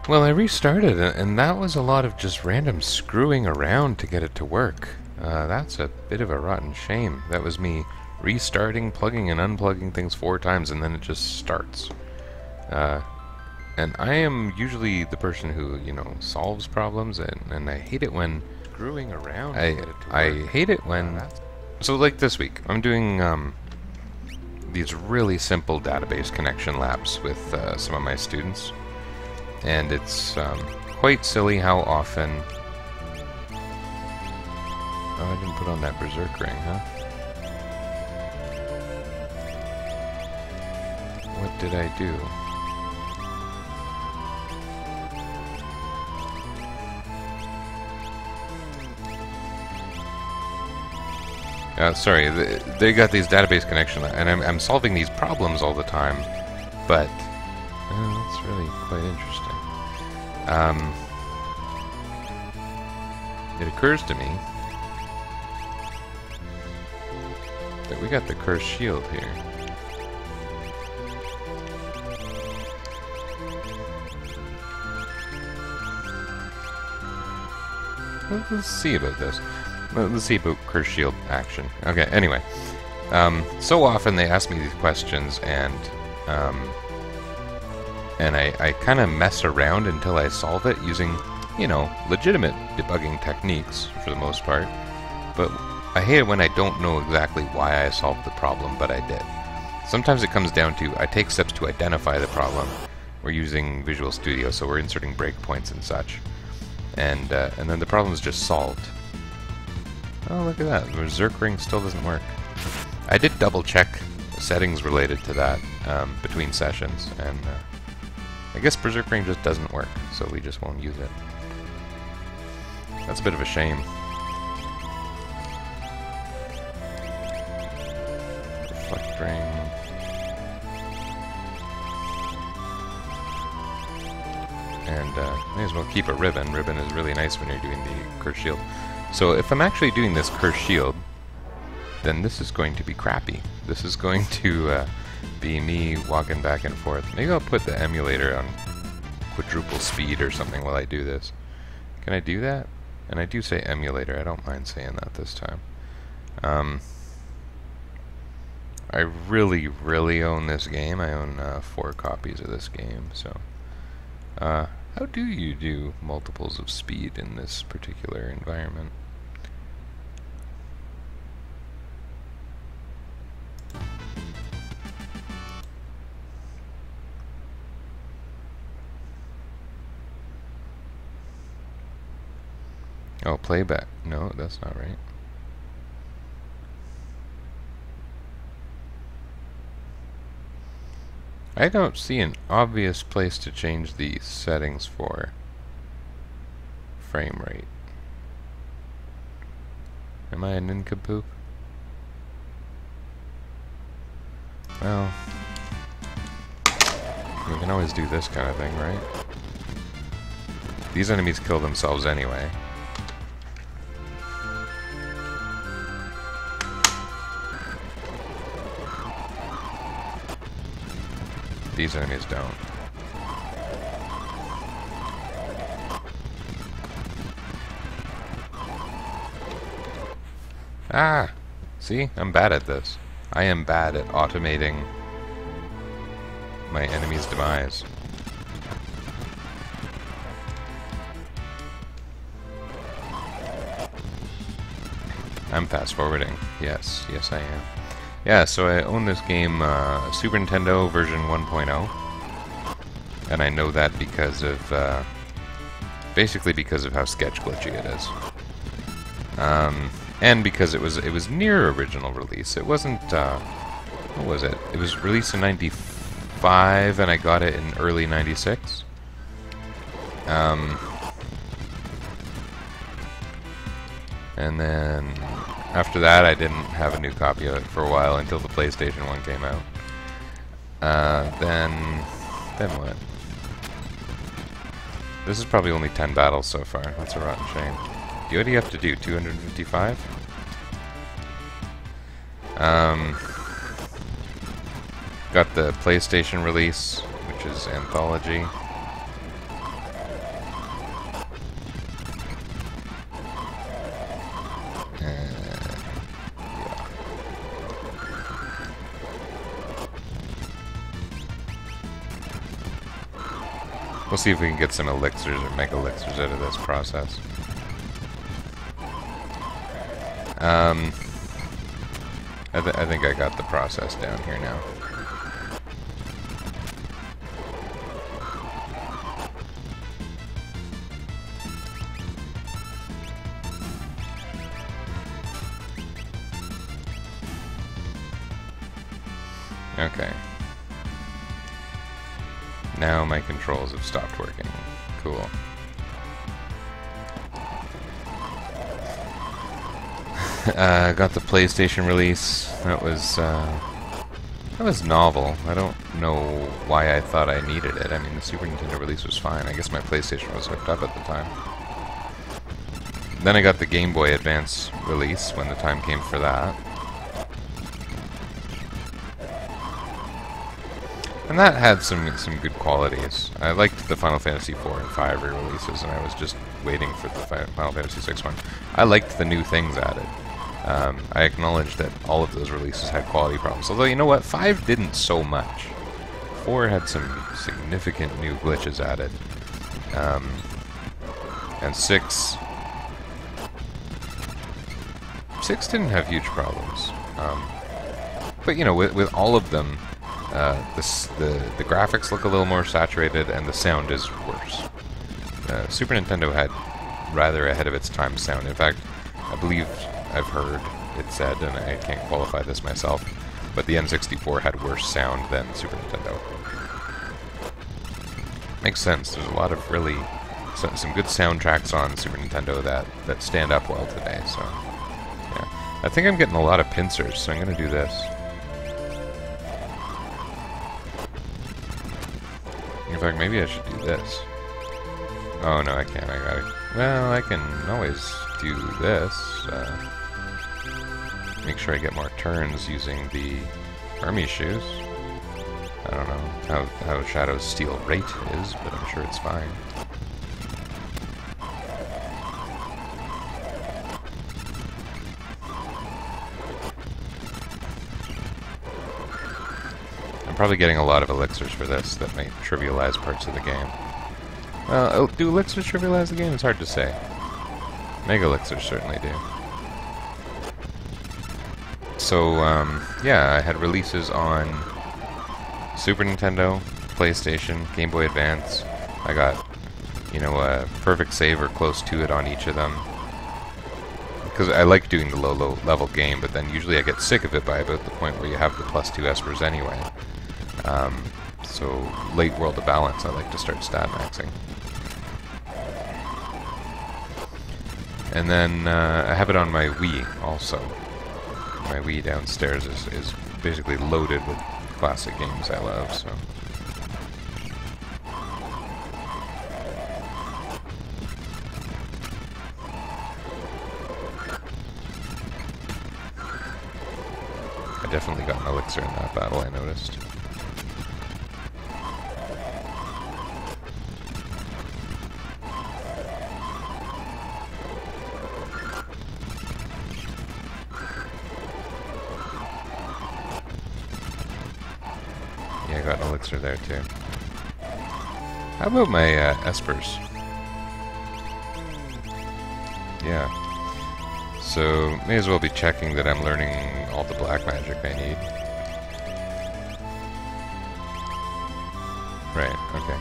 Well, I restarted it, and that was a lot of just random screwing around to get it to work. That's a bit of a rotten shame. That was me restarting, plugging and unplugging things 4 times, and then it just starts. And I am usually the person who, you know, solves problems, and I hate it when screwing around to get it to work. I hate it when... So like this week, I'm doing these really simple database connection labs with some of my students. And it's quite silly how often... Oh, I didn't put on that berserk ring, huh? What did I do? Sorry, they got these database connection, and I'm solving these problems all the time, but that's really quite interesting. It occurs to me that we got the cursed shield here. Let's see about this. Let's see about cursed shield action. Okay, anyway. So often they ask me these questions, and I kind of mess around until I solve it using, you know, legitimate debugging techniques for the most part. But I hate it when I don't know exactly why I solved the problem, but I did. Sometimes it comes down to I take steps to identify the problem. We're using Visual Studio, so we're inserting breakpoints and such. And then the problem is just solved. Oh, look at that. The Berserk Ring still doesn't work. I did double check settings related to that between sessions, and I guess Berserk Ring just doesn't work, so we just won't use it. That's a bit of a shame. Reflect Ring. And may as well keep a ribbon. Ribbon is really nice when you're doing the Cursed Shield. So if I'm actually doing this Cursed Shield, then this is going to be crappy. This is going to be me walking back and forth. Maybe I'll put the emulator on quadruple speed or something while I do this. Can I do that? And I do say emulator. I don't mind saying that this time. I really, really own this game. I own 4 copies of this game, so... how do you do multiples of speed in this particular environment? Oh, playback. No, that's not right. I don't see an obvious place to change the settings for frame rate. Am I a nincompoop? Well, we can always do this kind of thing, right? These enemies kill themselves anyway. These enemies don't. Ah! See? I'm bad at this. I am bad at automating my enemy's demise. I'm fast forwarding. Yes, yes I am. Yeah, so I own this game, Super Nintendo version 1.0, and I know that because of, basically because of how sketch glitchy it is. And because it was near original release. It wasn't, what was it? It was released in 95, and I got it in early 96. And then after that, I didn't have a new copy of it for a while until the PlayStation 1 came out. Then what? This is probably only 10 battles so far. That's a rotten shame. What do you have to do? 255? Got the PlayStation release, which is Anthology. We'll see if we can get some elixirs or mega elixirs out of this process. I think I got the process down here now. Okay. Now my controls have stopped working. Cool. Got the PlayStation release. That was novel. I don't know why I thought I needed it. I mean, the Super Nintendo release was fine. I guess my PlayStation was hooked up at the time. Then I got the Game Boy Advance release when the time came for that. And that had some good qualities. I liked the Final Fantasy 4 and 5 re-releases, and I was just waiting for the Final Fantasy 6 one. I liked the new things added. I acknowledge that all of those releases had quality problems. Although, you know what? 5 didn't so much. 4 had some significant new glitches added. And 6 didn't have huge problems. But, you know, with all of them, the graphics look a little more saturated and the sound is worse. Super Nintendo had rather ahead of its time sound. In fact, I believe I've heard it said, and I can't qualify this myself, but the N64 had worse sound than Super Nintendo. Makes sense. There's a lot of really some good soundtracks on Super Nintendo that stand up well today. So yeah, I think I'm getting a lot of pincers, so I'm going to do this. In fact, maybe I should do this. Oh, no, I can't. I gotta... Well, I can always do this. Make sure I get more turns using the army shoes. I don't know how Shadow's steel rate is, but I'm sure it's fine. Probably getting a lot of elixirs for this that might trivialize parts of the game. Well, do elixirs trivialize the game? It's hard to say. Mega elixirs certainly do. So, yeah, I had releases on Super Nintendo, PlayStation, Game Boy Advance. I got, you know, a perfect save or close to it on each of them. Because I like doing the low level game, but then usually I get sick of it by about the point where you have the +2 espers anyway. So late World of Balance, I like to start stat maxing. And then I have it on my Wii also. My Wii downstairs is basically loaded with classic games I love, so... I definitely got an elixir in that battle, I noticed. Yeah, I got an elixir there too. How about my espers? Yeah. So, may as well be checking that I'm learning all the black magic I need. Right, okay.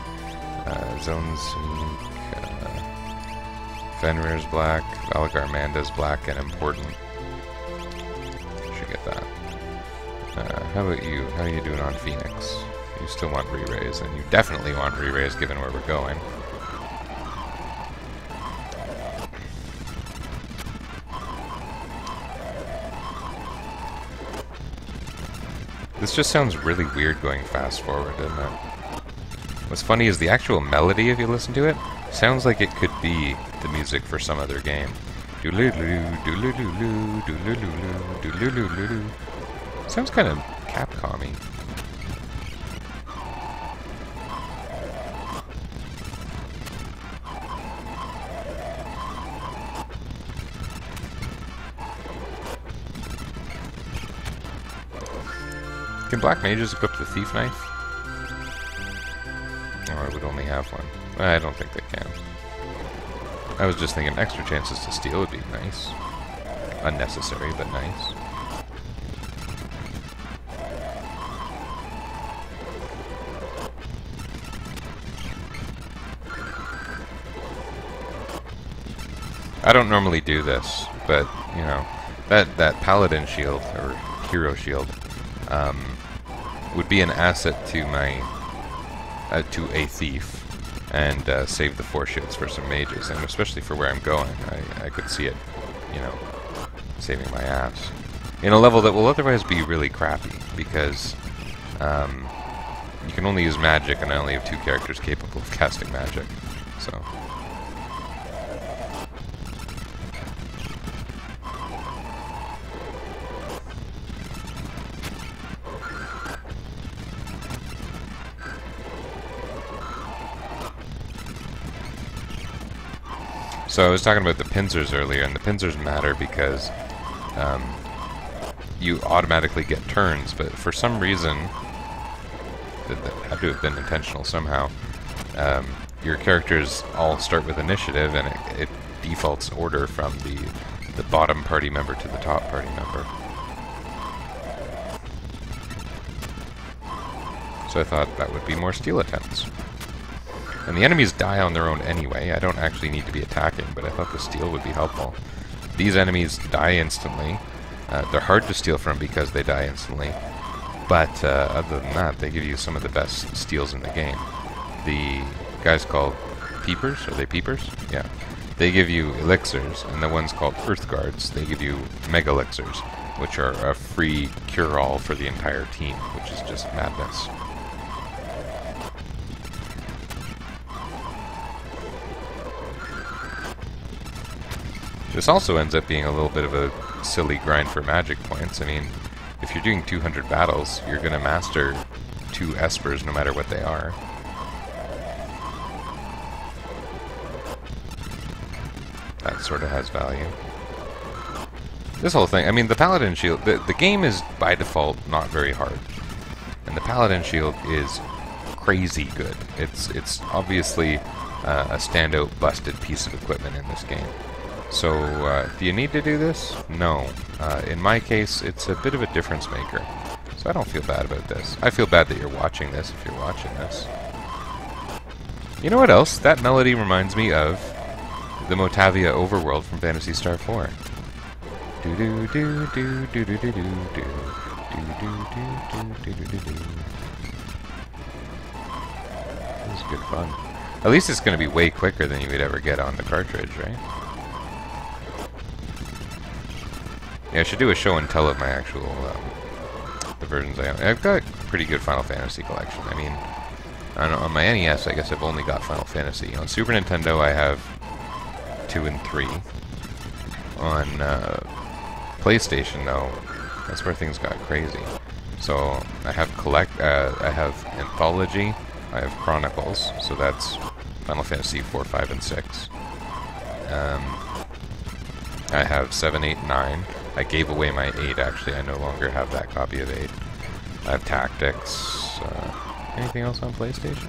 Zone Sync, Fenrir's black, Valagar Manda's black and important. Should get that. How about you? How are you doing on Phoenix? You still want re-raise, and you definitely want re-raise given where we're going. This just sounds really weird going fast forward, doesn't it? What's funny is the actual melody, if you listen to it, sounds like it could be the music for some other game. Sounds kind of Capcom-y. Can black mages equip the thief knife? Oh, or would only have one. I don't think they can. I was just thinking extra chances to steal would be nice. Unnecessary, but nice. I don't normally do this, but, you know, that paladin shield, or hero shield, would be an asset to my, to a thief, and save the force shields for some mages, and especially for where I'm going, I could see it, you know, saving my ass. In a level that will otherwise be really crappy, because you can only use magic, and I only have 2 characters capable of casting magic, so... So I was talking about the pincers earlier, and the pincers matter because you automatically get turns, but for some reason, that had to have been intentional somehow, your characters all start with initiative, and it defaults order from the bottom party member to the top party member. So I thought that would be more steal attempts. And the enemies die on their own anyway. I don't actually need to be attacking, but I thought the steal would be helpful. These enemies die instantly. They're hard to steal from because they die instantly. But other than that, they give you some of the best steals in the game. The guys called Peepers, are they Peepers? Yeah. They give you elixirs, and the ones called Earth Guards, they give you mega elixirs, which are a free cure-all for the entire team, which is just madness. This also ends up being a little bit of a silly grind for magic points. I mean, if you're doing 200 battles, you're going to master 2 espers no matter what they are. That sort of has value. This whole thing, I mean, the Paladin Shield, the game is by default not very hard. And the Paladin Shield is crazy good. It's obviously a standout busted piece of equipment in this game. So, do you need to do this? No. In my case, it's a bit of a difference maker. So I don't feel bad about this. I feel bad that you're watching this, if you're watching this. You know what else? That melody reminds me of the Motavia overworld from Phantasy Star 4. Do do do do do do do do do do do do do do. This is good fun. At least it's going to be way quicker than you would ever get on the cartridge, right? Yeah, I should do a show and tell of my actual, the versions I have. I've got a pretty good Final Fantasy collection. I mean, on my NES, I guess I've only got Final Fantasy. On Super Nintendo, I have 2 and 3. On PlayStation, though, that's where things got crazy. So I have I have Anthology, I have Chronicles, so that's Final Fantasy 4, 5, and 6. I have 7, 8, 9. I gave away my 8, actually. I no longer have that copy of 8. I have Tactics. Anything else on PlayStation?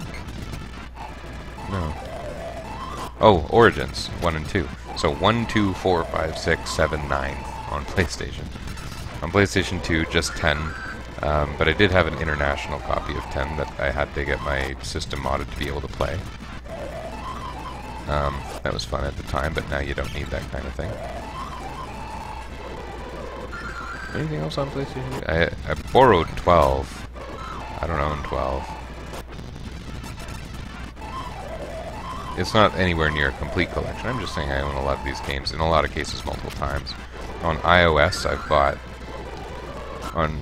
No. Oh, Origins, 1 and 2. So 1, 2, 4, 5, 6, 7, 9 on PlayStation. On PlayStation 2, just 10. But I did have an international copy of 10 that I had to get my system modded to be able to play. That was fun at the time, but now you don't need that kind of thing. Anything else on PlayStation? I borrowed 12. I don't own 12. It's not anywhere near a complete collection. I'm just saying I own a lot of these games, in a lot of cases multiple times. On iOS, I've bought... on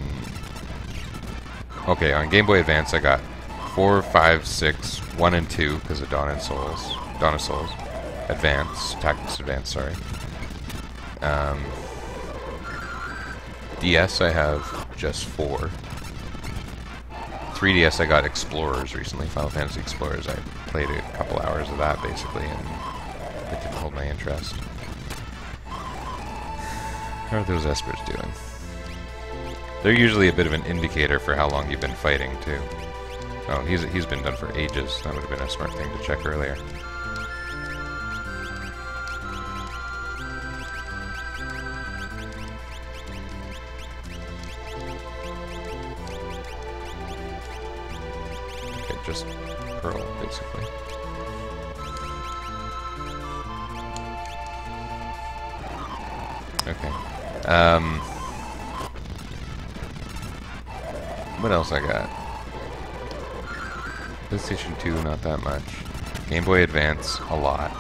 Game Boy Advance, I got 4, 5, 6, 1 and 2, because of Dawn of Souls. Tactics Advance, sorry. DS, I have just 4. 3DS, I got Explorers recently, Final Fantasy Explorers. I played a couple hours of that, basically, and it didn't hold my interest. How are those espers doing? They're usually a bit of an indicator for how long you've been fighting, too. Oh, he's been done for ages. That would have been a smart thing to check earlier. Okay, just Pearl, basically. Okay. What else I got? PlayStation 2, not that much. Game Boy Advance, a lot.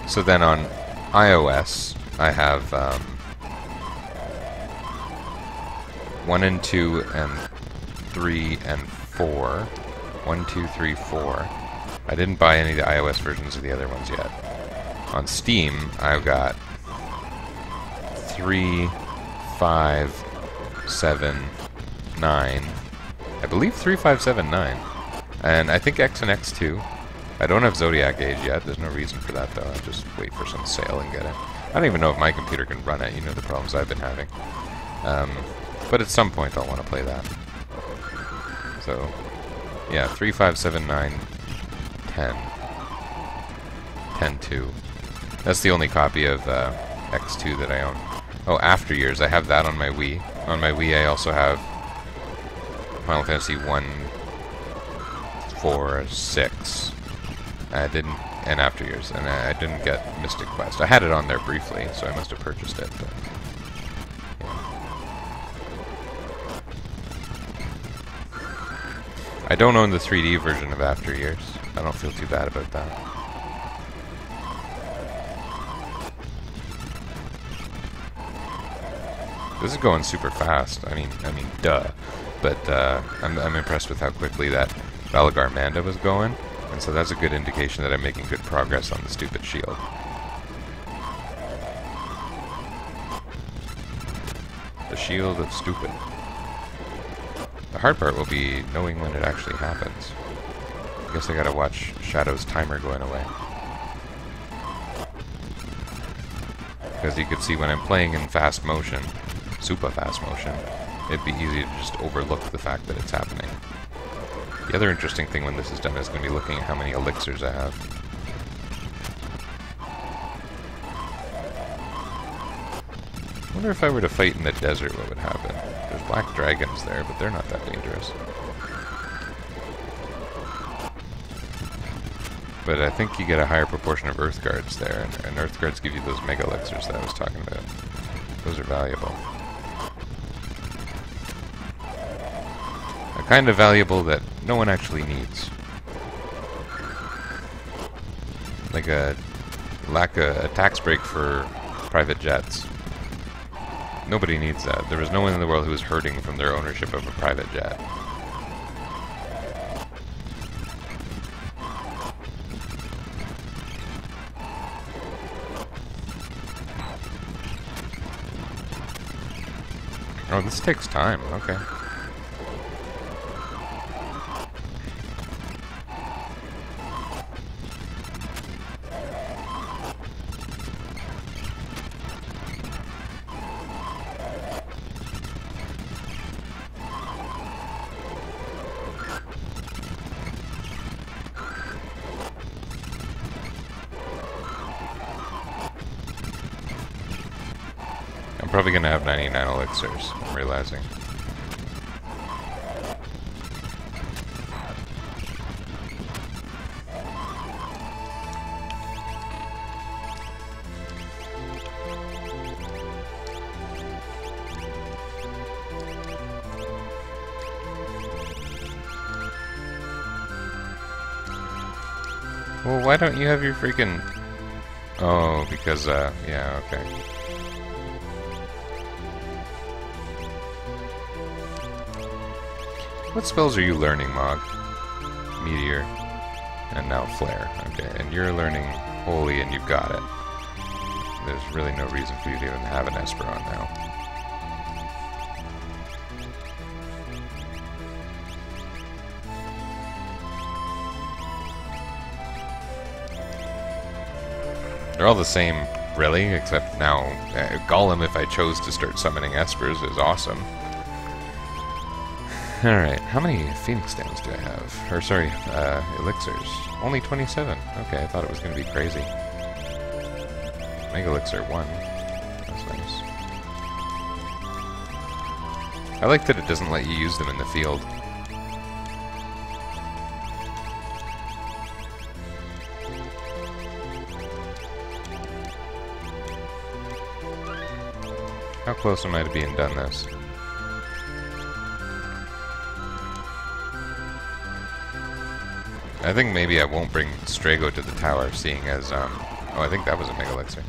So then on iOS, I have 1 and 2 and 3 and 4. 1, 2, 3, 4. I didn't buy any of the iOS versions of the other ones yet. On Steam, I've got 3, 5, 7, 9. I believe 3, 5, 7, 9. And I think X and X2. I don't have Zodiac Age yet. There's no reason for that, though. I'll just wait for some sale and get it. I don't even know if my computer can run it. You know the problems I've been having. But at some point, I'll want to play that. So, yeah, 3, 5, 7, 9, 10. 10, 2. That's the only copy of X2 that I own. Oh, After Years. I have that on my Wii. On my Wii, I also have Final Fantasy 1, 4, 6. I didn't, and After Years, and I didn't get Mystic Quest. I had it on there briefly, so I must have purchased it. But, yeah. I don't own the 3D version of After Years. I don't feel too bad about that. This is going super fast. I mean, duh. But I'm impressed with how quickly that Balagar Manda was going, and so that's a good indication that I'm making good progress on the stupid shield. The shield of stupid. The hard part will be knowing when it actually happens. I guess I gotta watch Shadow's timer going away. Because you can see when I'm playing in fast motion, super fast motion, it'd be easy to just overlook the fact that it's happening. The other interesting thing when this is done is going to be looking at how many elixirs I have. I wonder if I were to fight in the desert, what would happen? There's black dragons there, but they're not that dangerous. But I think you get a higher proportion of Earth Guards there, and Earth Guards give you those mega elixirs that I was talking about. Those are valuable. Kind of valuable that no one actually needs. Like a tax break for private jets. Nobody needs that. There was no one in the world who was hurting from their ownership of a private jet. Oh, this takes time. Okay. I'm probably going to have 99 elixirs, I'm realizing. Well, why don't you have your freaking... Oh, because, yeah, okay. What spells are you learning, Mog? Meteor. And now Flare. Okay, and you're learning Holy and you've got it. There's really no reason for you to even have an Esper on now. They're all the same, really, except now Golem, if I chose to start summoning Espers, is awesome. Alright, how many Phoenix Downs do I have? Or sorry, elixirs. Only 27. Okay, I thought it was going to be crazy. Mega Elixir 1. That's nice. I like that it doesn't let you use them in the field. How close am I to being done this? I think maybe I won't bring Strago to the tower, seeing as, oh, I think that was a Mega Elixir.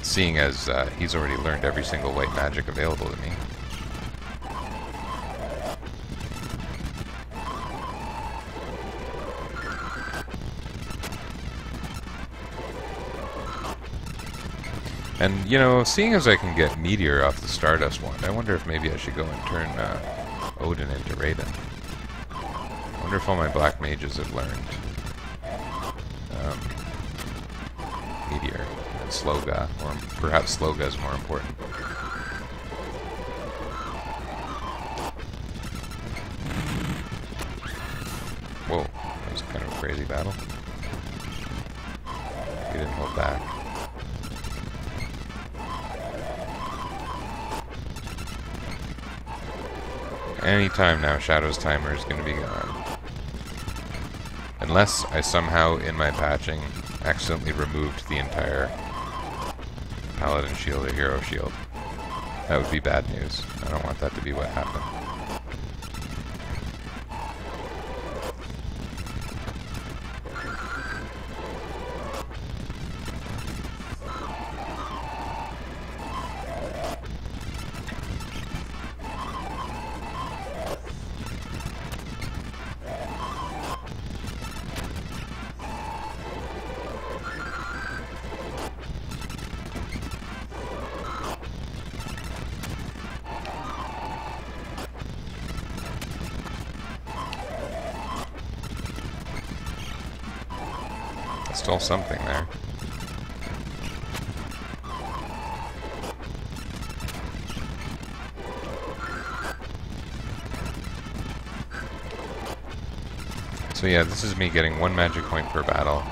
Seeing as he's already learned every single white magic available to me. And, you know, seeing as I can get Meteor off the Stardust Wand, I wonder if maybe I should go and turn Odin into Raiden. I wonder if all my black mages have learned Meteor and Sloga, or perhaps Sloga is more important. Whoa, that was kind of a crazy battle. He didn't hold back. Any time now, Shadow's timer is going to be gone. Unless I somehow, in my patching, accidentally removed the entire Paladin shield or Hero shield. That would be bad news. I don't want that to be what happened. Still something there. So yeah, this is me getting 1 magic point per battle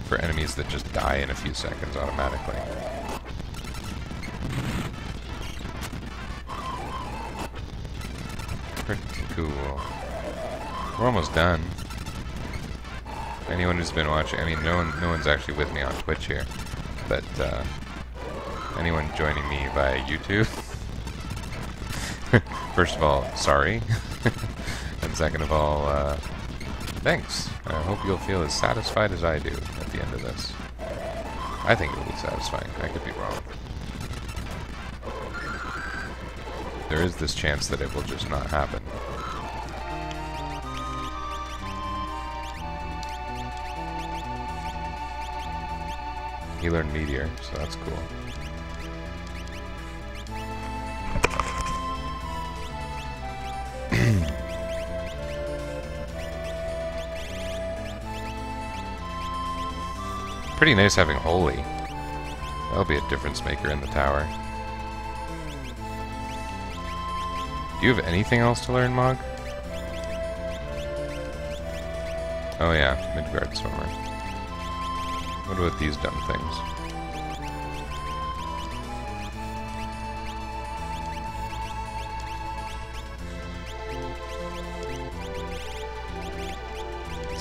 for enemies that just die in a few seconds automatically. Pretty cool. We're almost done. Anyone who's been watching, I mean, no one's actually with me on Twitch here, but anyone joining me via YouTube, first of all, sorry, and second of all, thanks. I hope you'll feel as satisfied as I do at the end of this. I think it'll be satisfying. I could be wrong. There is this chance that it will just not happen. He learned Meteor, so that's cool. Pretty nice having Holy. That'll be a difference maker in the tower. Do you have anything else to learn, Mog? Oh yeah, Midgard Swimmer. What about these dumb things?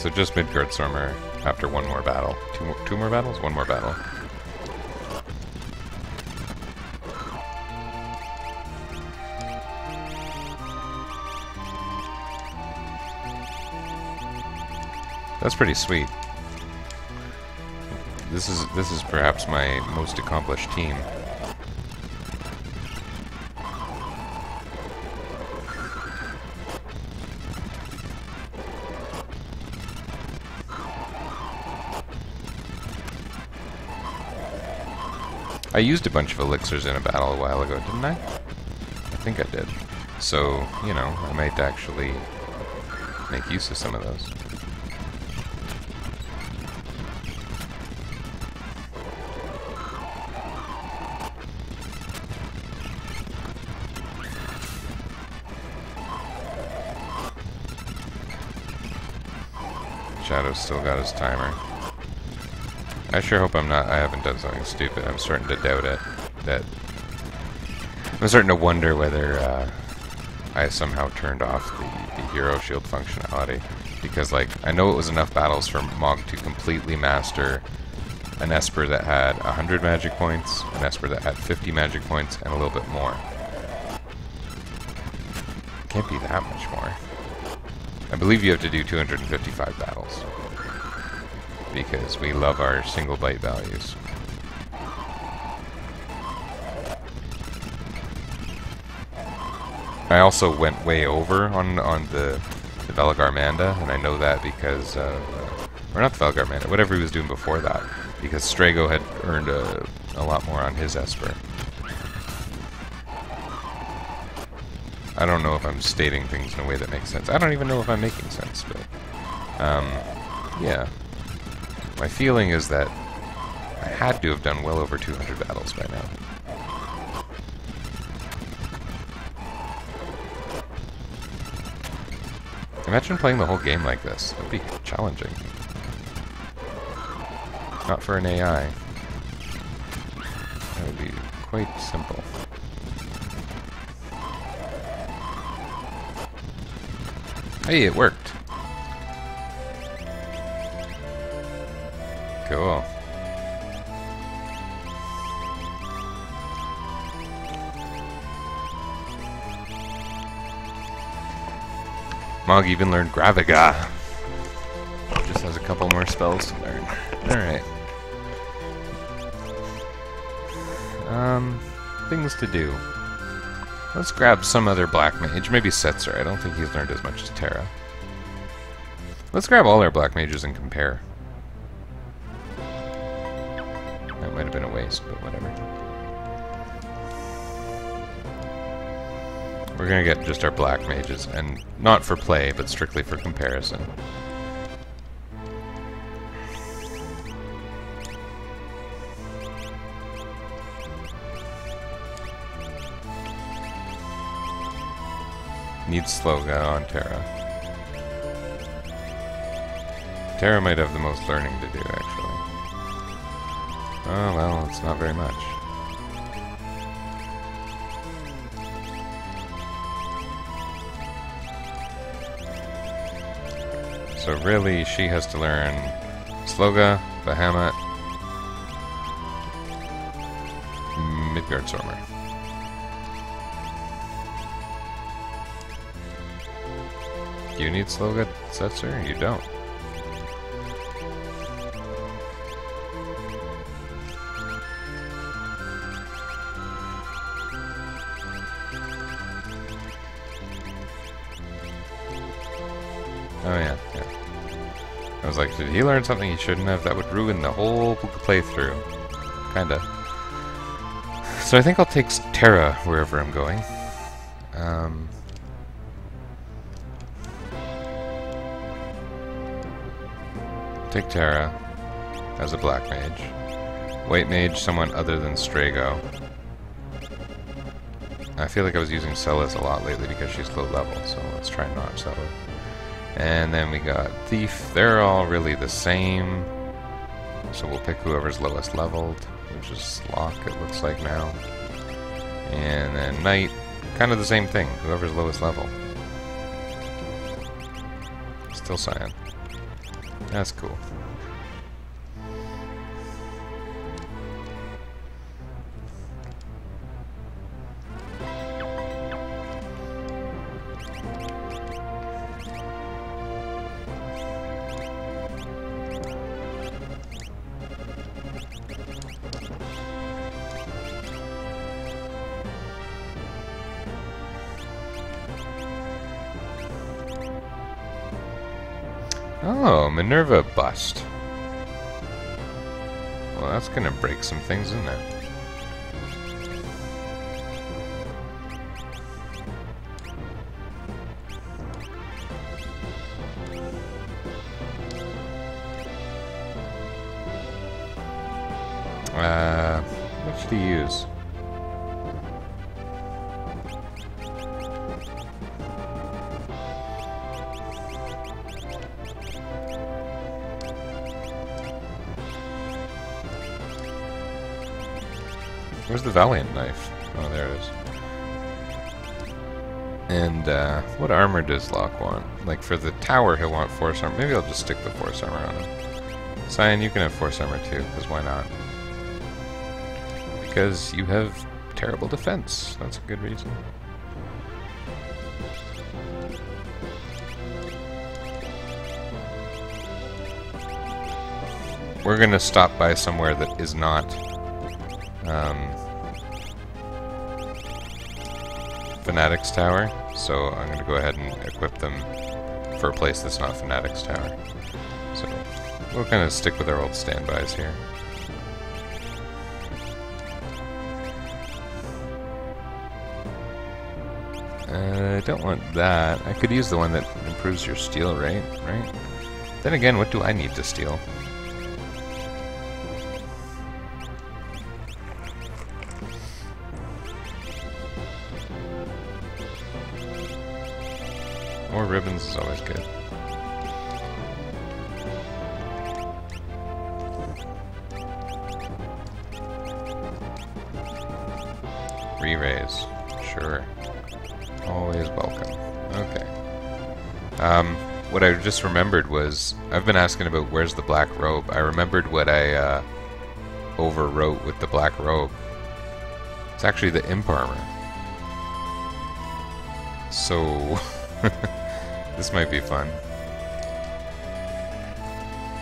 So just Midgard Swimmer after one more battle. Two more battles? One more battle. That's pretty sweet. This is perhaps my most accomplished team. I used a bunch of elixirs in a battle a while ago, didn't I? I think I did. So, you know, I might actually make use of some of those. Shadow's still got his timer. I sure hope I haven't done something stupid. I'm starting to doubt it. I'm starting to wonder whether I somehow turned off the hero shield functionality. Because, like, I know it was enough battles for Mog to completely master an Esper that had 100 magic points, an Esper that had 50 magic points, and a little bit more. Can't be that much more. I believe you have to do 255 battles. Because we love our single byte values. I also went way over on the Velgar Manda, and I know that because or not the Velgar Manda, whatever he was doing before that, because Strago had earned a lot more on his Esper. I don't know if I'm stating things in a way that makes sense. I don't even know if I'm making sense, but yeah. My feeling is that I had to have done well over 200 battles by now. Imagine playing the whole game like this. That would be challenging. Not for an AI. That would be quite simple. Hey, it worked. Cool. Mog even learned Graviga. Just has a couple more spells to learn. Alright. Things to do. Let's grab some other black mage. Maybe Setzer. I don't think he's learned as much as Terra. Let's grab all our black mages and compare. That might have been a waste, but whatever. We're gonna get just our black mages, and not for play, but strictly for comparison. Needs Sloga on Terra. Terra might have the most learning to do, actually. Oh, well, it's not very much. So really, she has to learn Sloga, Bahamut, Midgardsormr. Do you need Sloga, Setzer? You don't. Oh yeah, yeah. I was like, did he learn something he shouldn't have? That would ruin the whole playthrough. Kinda. So I think I'll take Terra wherever I'm going. Take Terra as a black mage. White mage, someone other than Strago. I feel like I was using Celes a lot lately because she's low level, so let's try not Celes. And then we got Thief. They're all really the same. So we'll pick whoever's lowest leveled, which is Slock, it looks like now. And then Knight, kind of the same thing, whoever's lowest level. Still Cyan. That's cool. Oh, Minerva bust. Well, that's gonna break some things, isn't it? What should he use? Where's the Valiant knife? Oh, there it is. And what armor does Locke want? Like for the tower, he'll want force armor. Maybe I'll just stick the force armor on him. Cyan, you can have force armor too, because why not? Because you have terrible defense. That's a good reason. We're gonna stop by somewhere that is not Fanatics Tower, so I'm gonna go ahead and equip them for a place that's not Fanatics Tower. So we'll kind of stick with our old standbys here. I don't want that. I could use the one that improves your steel rate, right? Then again, what do I need to steal? More ribbons is always good. Re-raise. Sure. Always welcome. Okay. What I just remembered was, I've been asking about where's the black robe. I remembered what I overwrote with the black robe. It's actually the imp armor. So... this might be fun.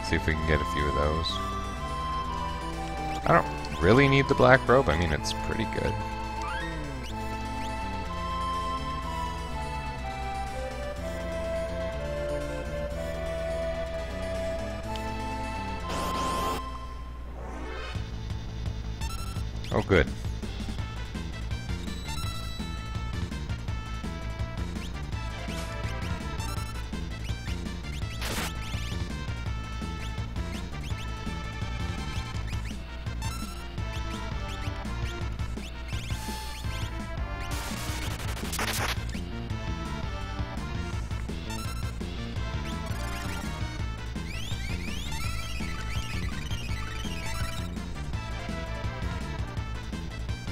See if we can get a few of those. I don't really need the black robe. I mean, it's pretty good. Oh, good.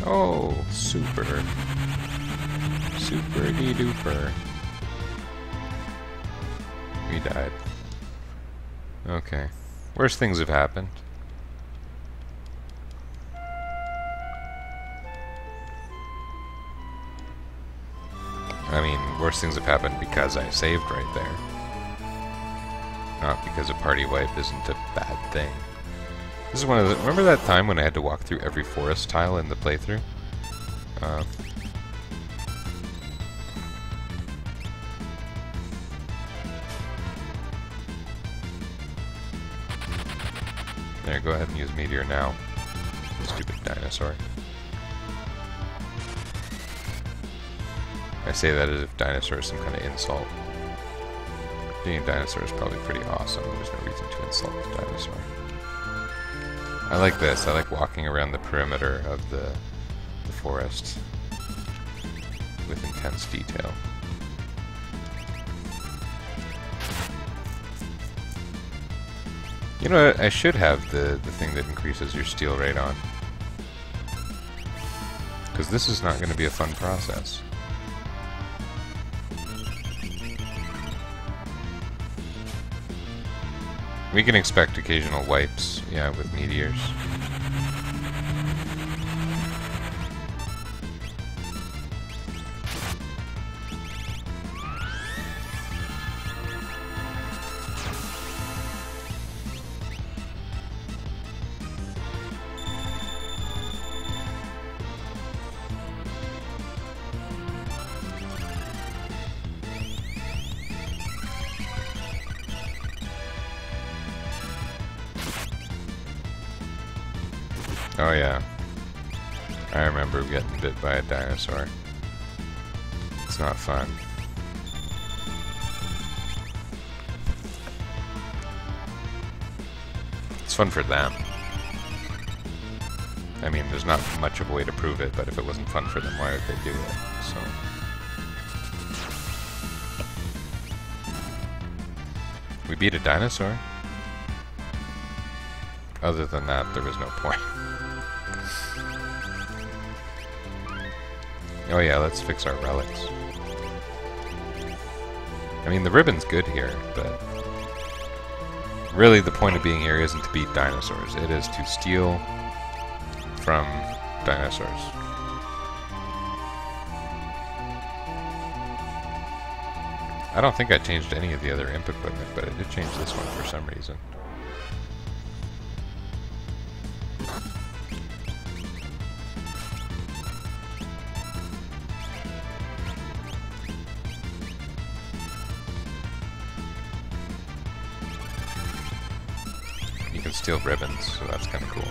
Oh, super. Super-de-duper. We died. Okay. Worse things have happened. I mean, worse things have happened because I saved right there. Not because a party wipe isn't a bad thing. This is one of the... Remember that time when I had to walk through every forest tile in the playthrough? There, go ahead and use Meteor now. Stupid dinosaur. I say that as if dinosaur is some kind of insult. Being a dinosaur is probably pretty awesome. There's no reason to insult the dinosaur. I like this. I like walking around the perimeter of the forest with intense detail. You know what? I should have the thing that increases your steel rate on. Because this is not going to be a fun process. We can expect occasional wipes, yeah, with meteors. Oh yeah, I remember getting bit by a dinosaur. It's not fun. It's fun for them. I mean, there's not much of a way to prove it, but if it wasn't fun for them, why would they do it? So... we beat a dinosaur. Other than that, there was no point. Oh yeah, let's fix our relics. I mean, the ribbon's good here, but really the point of being here isn't to beat dinosaurs. It is to steal from dinosaurs. I don't think I changed any of the other imp equipment, but I did change this one for some reason. You can steal ribbons, so that's kind of cool.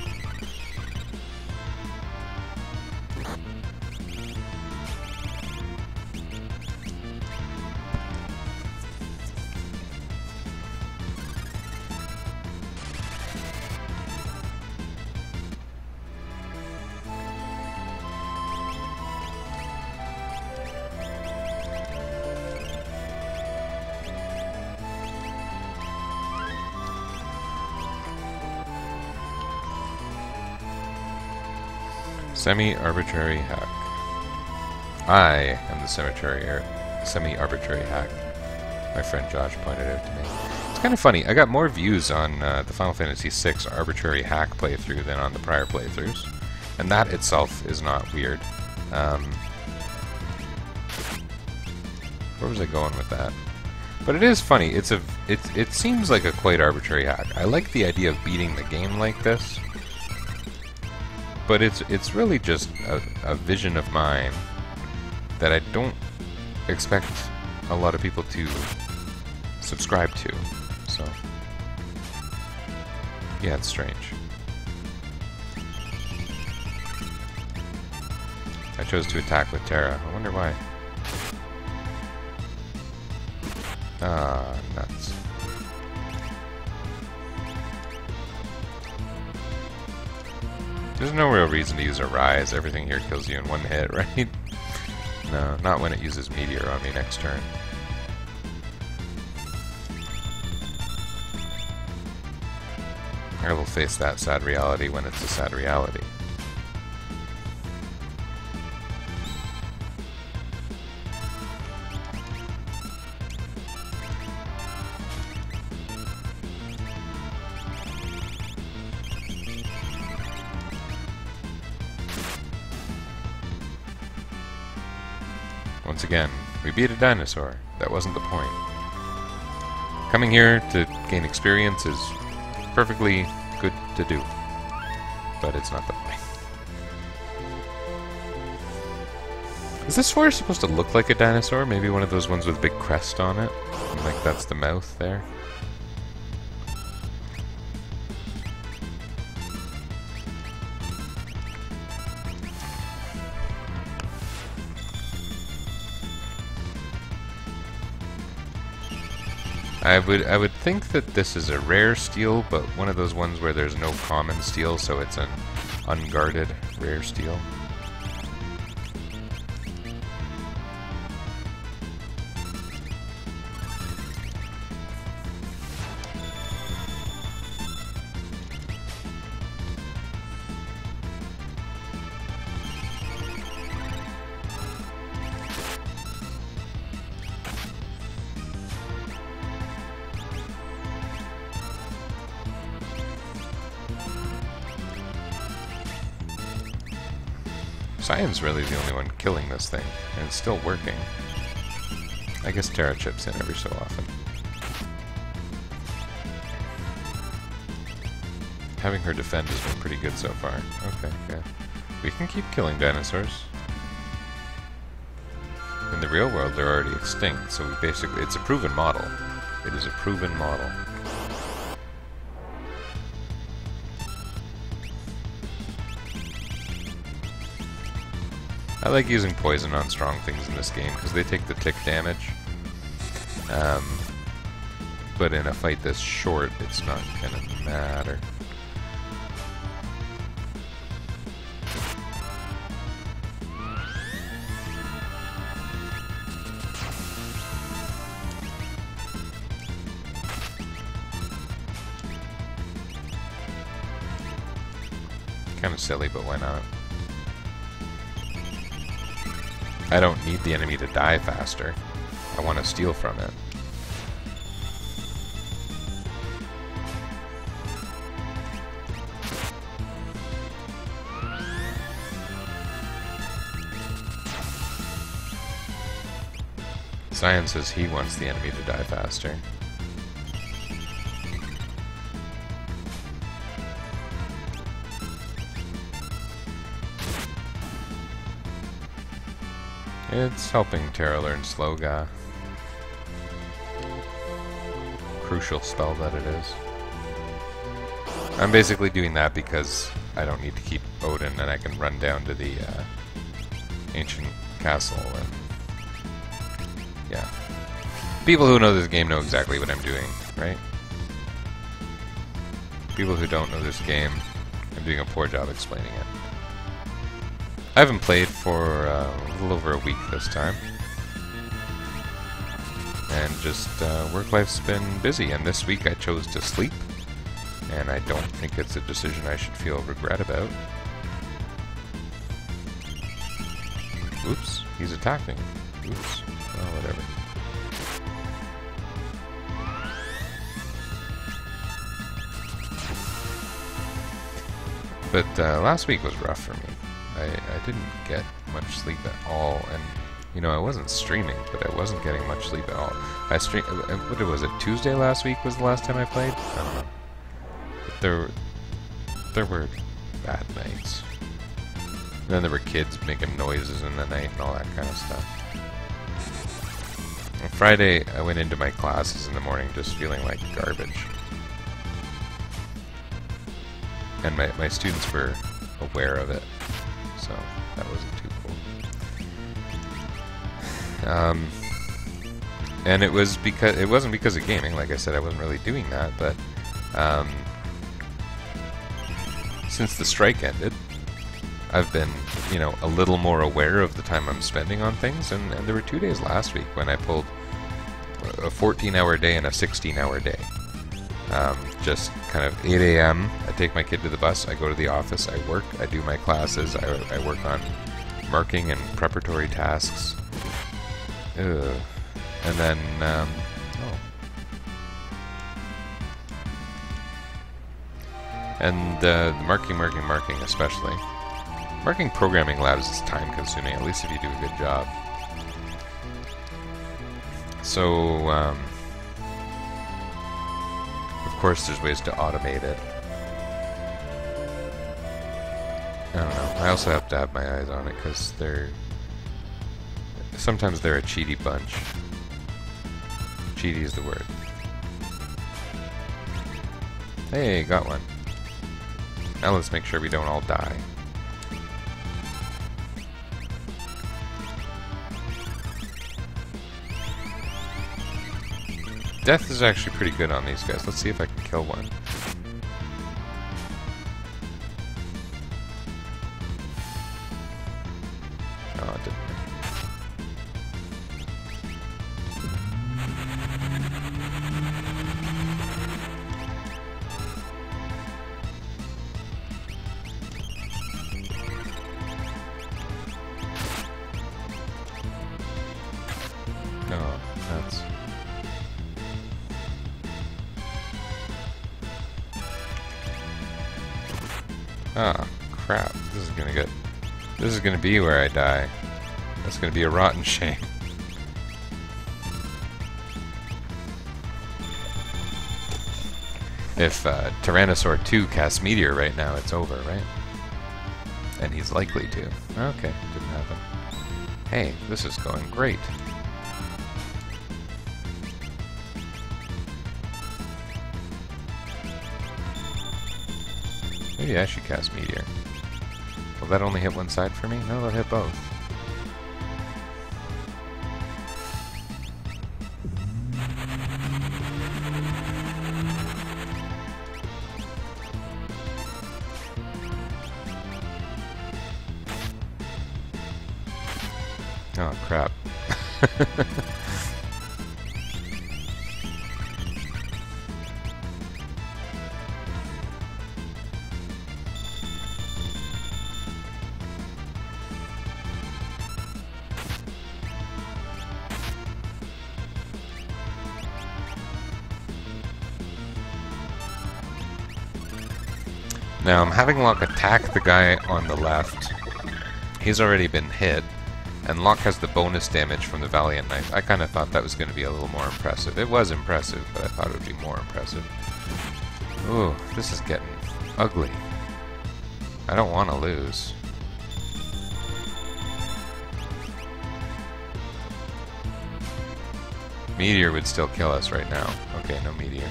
Semi-arbitrary hack. I am the semi-arbitrary hack. My friend Josh pointed out to me. It's kind of funny. I got more views on the Final Fantasy VI arbitrary hack playthrough than on the prior playthroughs, and that itself is not weird. Where was I going with that? But it is funny. It seems like a quite arbitrary hack. I like the idea of beating the game like this. But it's really just a vision of mine that I don't expect a lot of people to subscribe to. So, yeah, it's strange. I chose to attack with Terra. I wonder why. Ah, nuts. There's no real reason to use a Rise. Everything here kills you in one hit, right? No, not when it uses Meteor on me next turn. I will face that sad reality when it's a sad reality. Once again, we beat a dinosaur. That wasn't the point. Coming here to gain experience is perfectly good to do, but it's not the point. Is this forest supposed to look like a dinosaur? Maybe one of those ones with a big crest on it? And like that's the mouth there? I would think that this is a rare steel, but one of those ones where there's no common steel, so it's an unguarded rare steel. Cyan's really the only one killing this thing, and it's still working. I guess Terra chips in every so often. Having her defend has been pretty good so far. Okay, yeah. We can keep killing dinosaurs. In the real world, they're already extinct, so we basically... it's a proven model. It is a proven model. I like using poison on strong things in this game because they take the tick damage. But in a fight this short, it's not gonna matter. Kind of silly, but why not? I don't need the enemy to die faster. I want to steal from it. Cyan says he wants the enemy to die faster. It's helping Terra learn Sloga. Crucial spell that it is. I'm basically doing that because I don't need to keep Odin and I can run down to the ancient castle and yeah. People who know this game know exactly what I'm doing, right? People who don't know this game, I'm doing a poor job explaining it. I haven't played for a little over a week this time. And just work life's been busy, and this week I chose to sleep. And I don't think it's a decision I should feel regret about. Oops, he's attacking. Oops, well, whatever. But last week was rough for me. I didn't get much sleep at all, and you know, I wasn't streaming, but I wasn't getting much sleep at all. I streamed, what was it, Tuesday last week was the last time I played? I don't know. But there were bad nights. And then there were kids making noises in the night and all that kind of stuff. On Friday, I went into my classes in the morning just feeling like garbage. And my students were aware of it, so that wasn't too cool. And it wasn't because of gaming. Like I said, I wasn't really doing that, but since the strike ended, I've been, you know, a little more aware of the time I'm spending on things, and there were 2 days last week when I pulled a 14-hour day and a 16-hour day. Just kind of 8 a.m., I take my kid to the bus, I go to the office, I work, I do my classes, I work on marking and preparatory tasks. Ugh. And then, and the marking especially. Marking programming labs is time consuming, at least if you do a good job. So, of course there's ways to automate it. I don't know. I also have to have my eyes on it because sometimes they're a cheaty bunch. Cheaty is the word. Hey, got one. Now let's make sure we don't all die. Death is actually pretty good on these guys. Let's see if I can kill one. Oh, it didn't. Oh, that's... Ah, crap. This is gonna be where I die. That's gonna be a rotten shame. If Tyrannosaur 2 casts Meteor right now, it's over, right? And he's likely to. Okay, didn't happen. Hey, this is going great. Maybe I should cast Meteor. Will that only hit one side for me? No, that'll hit both. Oh, crap. Now I'm having Locke attack the guy on the left. He's already been hit, and Locke has the bonus damage from the Valiant Knife. I kind of thought that was going to be a little more impressive. It was impressive, but I thought it would be more impressive. Ooh, this is getting ugly. I don't want to lose. Meteor would still kill us right now. Okay, no Meteor.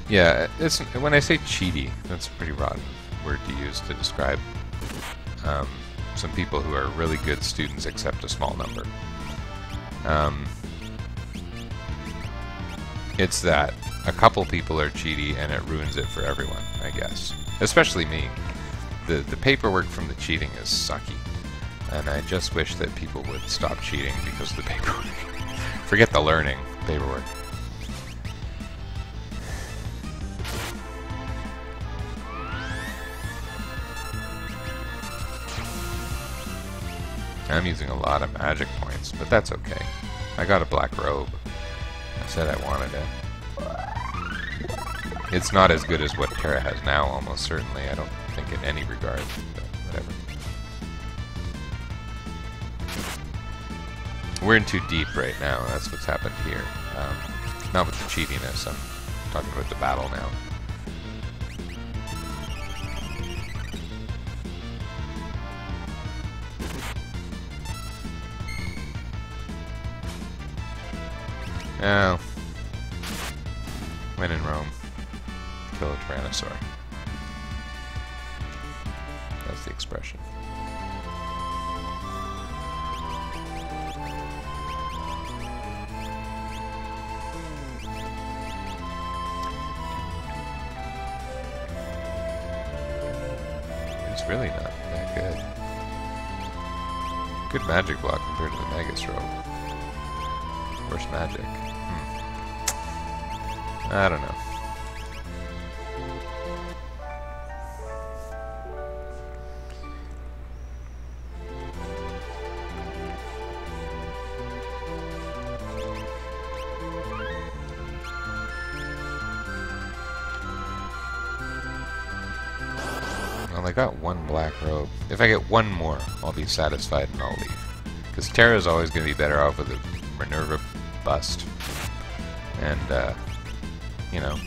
Yeah, it's when I say cheaty, that's a pretty rotten word to use to describe some people who are really good students except a small number. It's that a couple people are cheaty and it ruins it for everyone, I guess. Especially me. The paperwork from the cheating is sucky. And I just wish that people would stop cheating because of the paperwork. Forget the learning, paperwork. I'm using a lot of magic points, but that's okay. I got a black robe. I said I wanted it. It's not as good as what Terra has now, almost certainly. I don't think in any regard, but whatever. We're in too deep right now. That's what's happened here. Not with the cheatiness. I'm talking about the battle now. Oh. When in Rome, kill a Tyrannosaur. That's the expression. It's really not that good. Good magic block compared to the Magus Robe. Worse magic. I don't know. Well, I got one black robe. If I get one more, I'll be satisfied and I'll leave. Because Terra's always going to be better off with a Minerva bust. And, you know.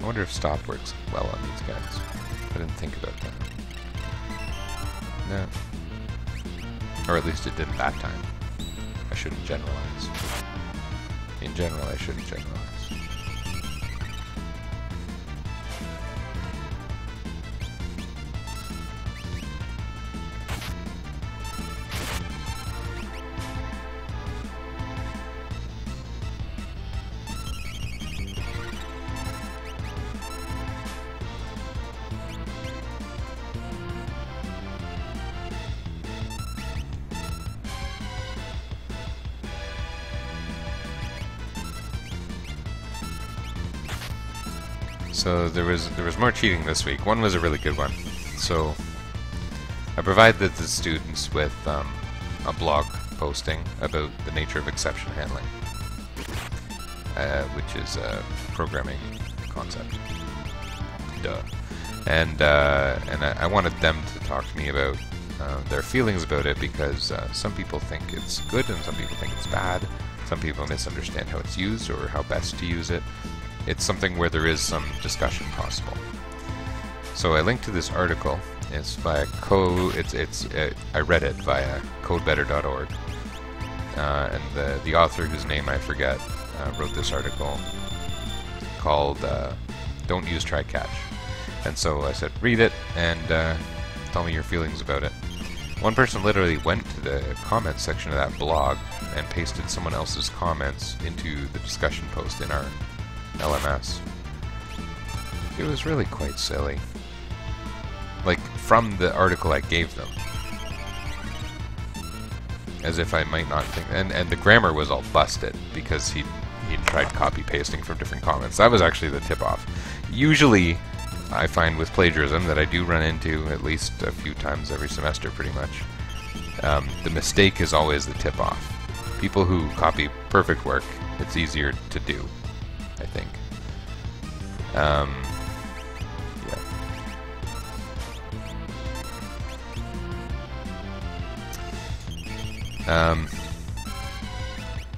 I wonder if stop works well on these guys. I didn't think about that. No. Or at least it didn't that time. I shouldn't generalize. In general, I shouldn't generalize. So there was more cheating this week. One was a really good one. So I provided the students with a blog posting about the nature of exception handling, which is a programming concept. Duh. And I wanted them to talk to me about their feelings about it, because some people think it's good and some people think it's bad. Some people misunderstand how it's used or how best to use it. It's something where there is some discussion possible. So I linked to this article. It's via I read it via codebetter.org, and the author, whose name I forget, wrote this article called "Don't Use Try Catch." And so I said, read it and tell me your feelings about it. One person literally went to the comments section of that blog and pasted someone else's comments into the discussion post in our LMS. It was really quite silly. Like, from the article I gave them. As if I might not think... And the grammar was all busted, because he you tried copy-pasting from different comments. That was actually the tip-off. Usually, I find with plagiarism that I do run into at least a few times every semester, pretty much. The mistake is always the tip-off. People who copy perfect work, it's easier to do, I think. Yeah.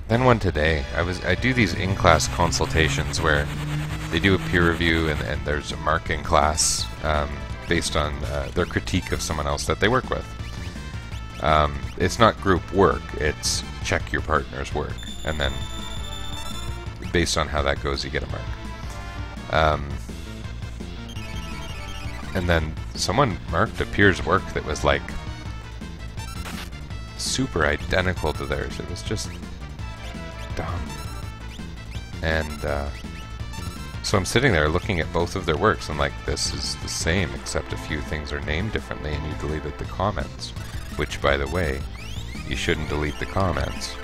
Then one today, I do these in-class consultations where they do a peer review and there's a mark in class based on their critique of someone else that they work with. It's not group work, it's check your partner's work, and then based on how that goes you get a mark. And then someone marked a peer's work that was like super identical to theirs. It was just dumb. And so I'm sitting there looking at both of their works and like, this is the same except a few things are named differently and you deleted the comments. Which, by the way, you shouldn't delete the comments.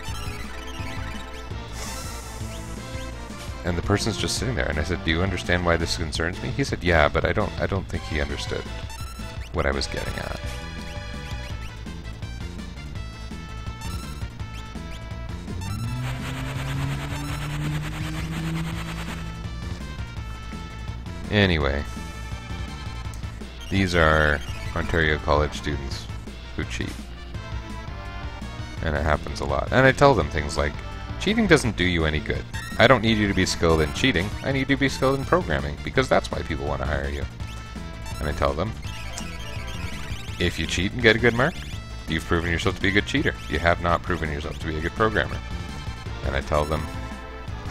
And the person's just sitting there, and I said, "Do you understand why this concerns me?" He said, "Yeah, but I don't think he understood what I was getting at." Anyway, these are Ontario College students who cheat. And it happens a lot. And I tell them things like, cheating doesn't do you any good. I don't need you to be skilled in cheating. I need you to be skilled in programming, because that's why people want to hire you. And I tell them, if you cheat and get a good mark, you've proven yourself to be a good cheater. You have not proven yourself to be a good programmer. And I tell them,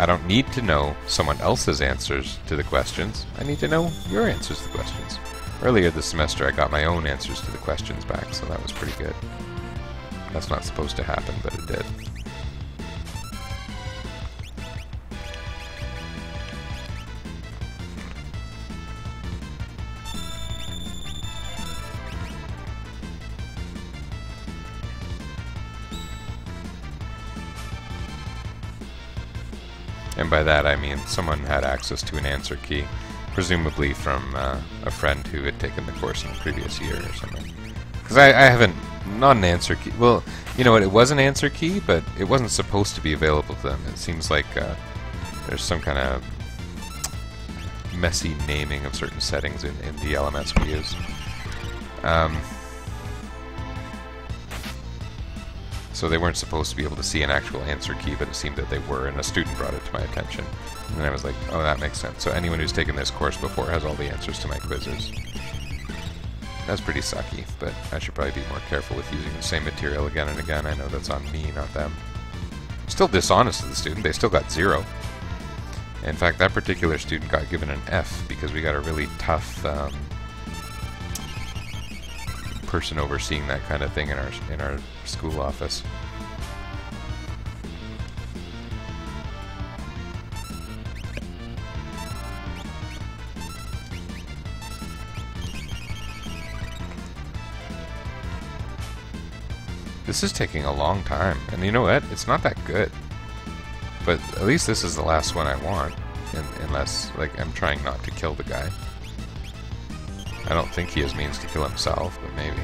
I don't need to know someone else's answers to the questions. I need to know your answers to the questions. Earlier this semester I got my own answers to the questions back, so that was pretty good. That's not supposed to happen, but it did. And by that I mean someone had access to an answer key, presumably from a friend who had taken the course in the previous year or something. Because I haven't, not an answer key, well, you know what, it was an answer key, but it wasn't supposed to be available to them. It seems like there's some kind of messy naming of certain settings in the LMS we use. So they weren't supposed to be able to see an actual answer key, but it seemed that they were, and a student brought it to my attention. And then I was like, oh, that makes sense. So anyone who's taken this course before has all the answers to my quizzes. That's pretty sucky, but I should probably be more careful with using the same material again and again. I know that's on me, not them. Still dishonest to the student. They still got 0. In fact, that particular student got given an F because we got a really tough person overseeing that kind of thing in our school office. This is taking a long time, and you know what? It's not that good. But at least this is the last one I want, unless, like, I'm trying not to kill the guy. I don't think he has means to kill himself, but maybe.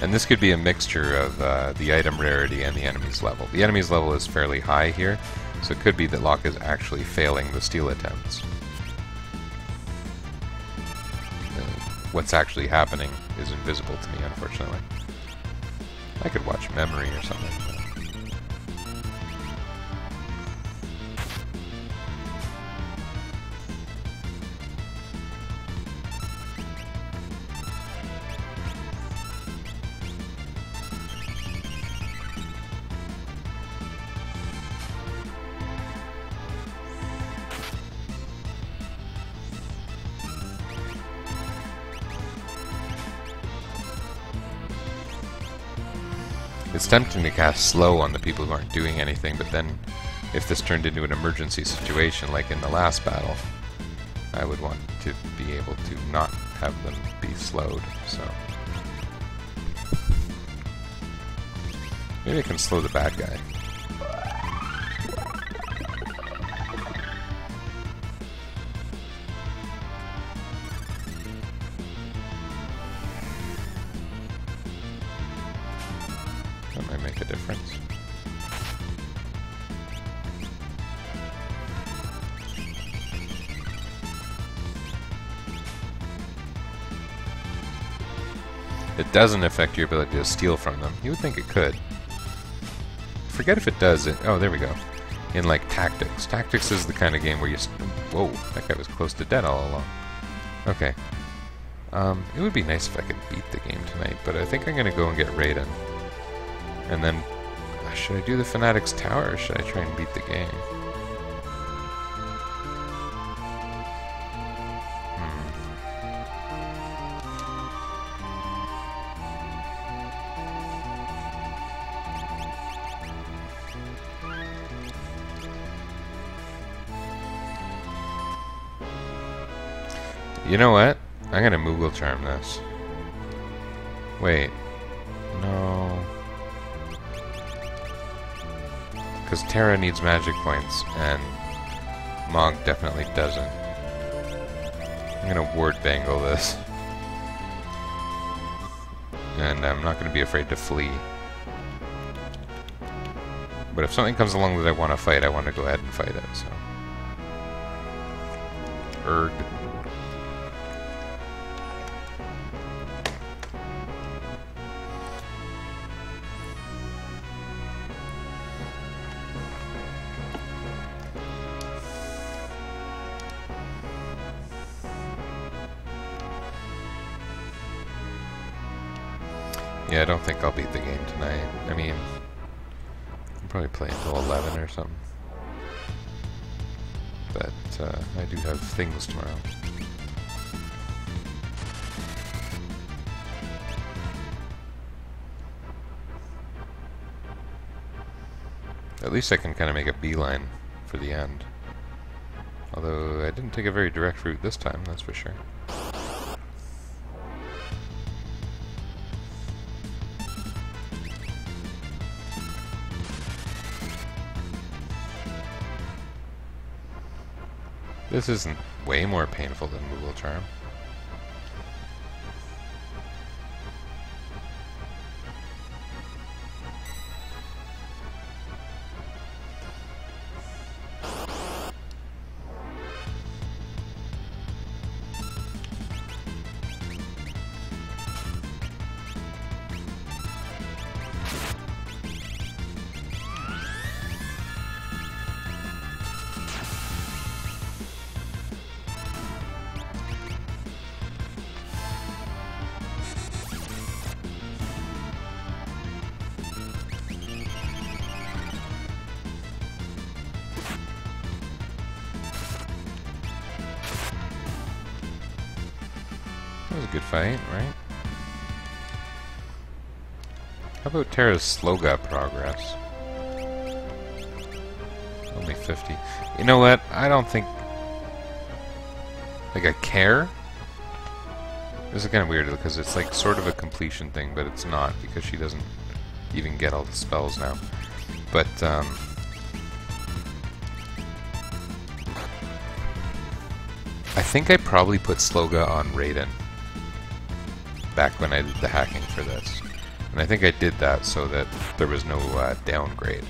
And this could be a mixture of the item rarity and the enemy's level. The enemy's level is fairly high here, so it could be that Locke is actually failing the steal attempts. What's actually happening is invisible to me, unfortunately. I could watch memory or something. It's tempting to cast slow on the people who aren't doing anything, but then if this turned into an emergency situation like in the last battle, I would want to be able to not have them be slowed, so... Maybe I can slow the bad guy. That might make a difference. It doesn't affect your ability to steal from them. You would think it could. Forget if it does. Oh, there we go. In like Tactics. Tactics is the kind of game where you... Whoa, that guy was close to dead all along. Okay. It would be nice if I could beat the game tonight, but I think I'm going to go and get Raiden. And then... should I do the Fanatics Tower, or should I try and beat the game? You know what? I'm gonna Moogle Charm this. Wait. No. Because Terra needs magic points, and Mog definitely doesn't. I'm gonna Ward Bangle this. And I'm not gonna be afraid to flee. But if something comes along that I want to fight, I want to go ahead and fight it, so... Erg. Yeah, I don't think I'll beat the game tonight. I mean, I'll probably play until 11 or something. But I do have things tomorrow. At least I can kind of make a beeline for the end. Although I didn't take a very direct route this time, that's for sure. This isn't way more painful than Moogle Charm. That was a good fight, right? How about Terra's Sloga progress? Only 50. You know what? I don't think... Like, I care? This is kind of weird, because it's like sort of a completion thing, but it's not, because she doesn't even get all the spells now. But, I think I probably put Sloga on Raiden back when I did the hacking for this. And I think I did that so that there was no downgrade.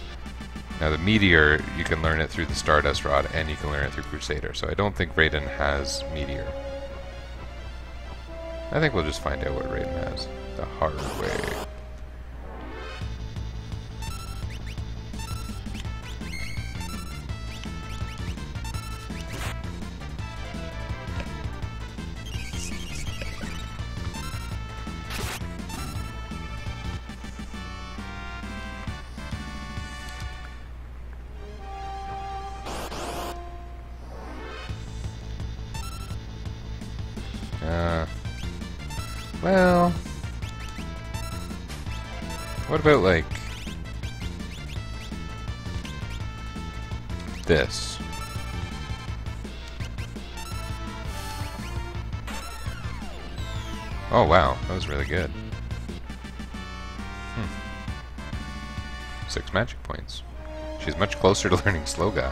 Now the Meteor, you can learn it through the Stardust Rod, and you can learn it through Crusader, so I don't think Raiden has Meteor. I think we'll just find out what Raiden has the hard way. Well, what about like this? Oh wow, that was really good. 6 magic points. She's much closer to learning Sloga.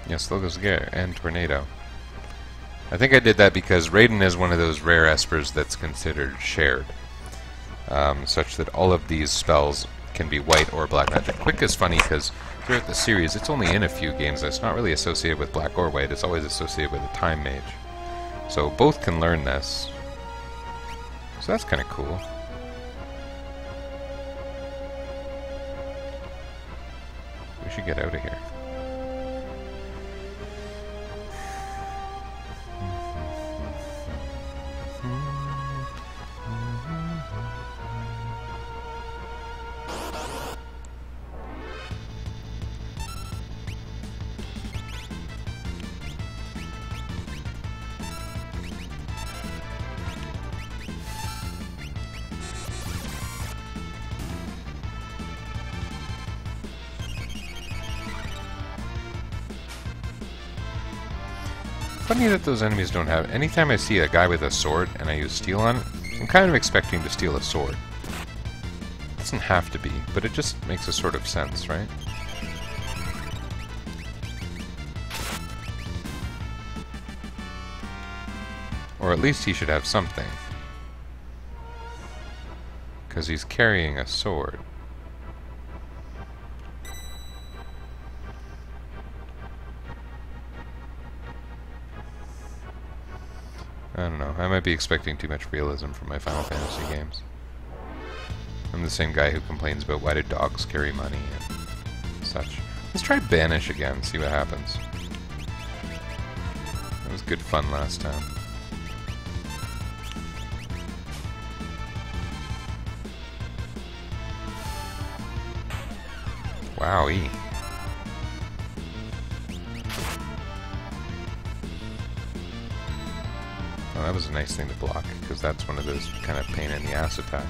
Yes, Sloga's good, and Tornado. I think I did that because Raiden is one of those rare espers that's considered shared, such that all of these spells can be white or black magic. Quick is funny because throughout the series it's only in a few games. It's not really associated with black or white. It's always associated with a time mage. So both can learn this. So that's kind of cool. We should get out of here. Funny that those enemies don't have... Anytime I see a guy with a sword and I use steel on it, I'm kind of expecting to steal a sword. It doesn't have to be, but it just makes a sort of sense, right? Or at least he should have something. Because he's carrying a sword. I don't know. I might be expecting too much realism from my Final Fantasy games. I'm the same guy who complains about why do dogs carry money and such. Let's try Banish again, see what happens. It was good fun last time. Wowee. Oh, that was a nice thing to block, because that's one of those kind of pain in the ass attacks.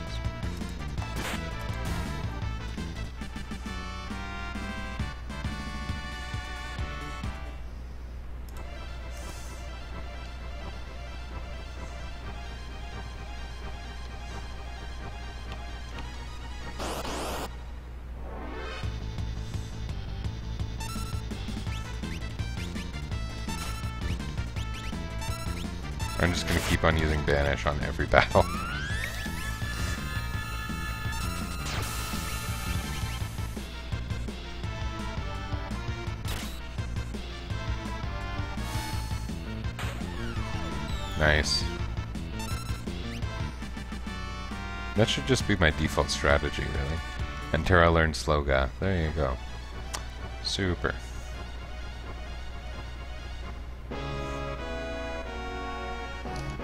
I'm just going to keep on using Banish on every battle. Nice. That should just be my default strategy, really. And Terra learned Sloga. There you go. Super.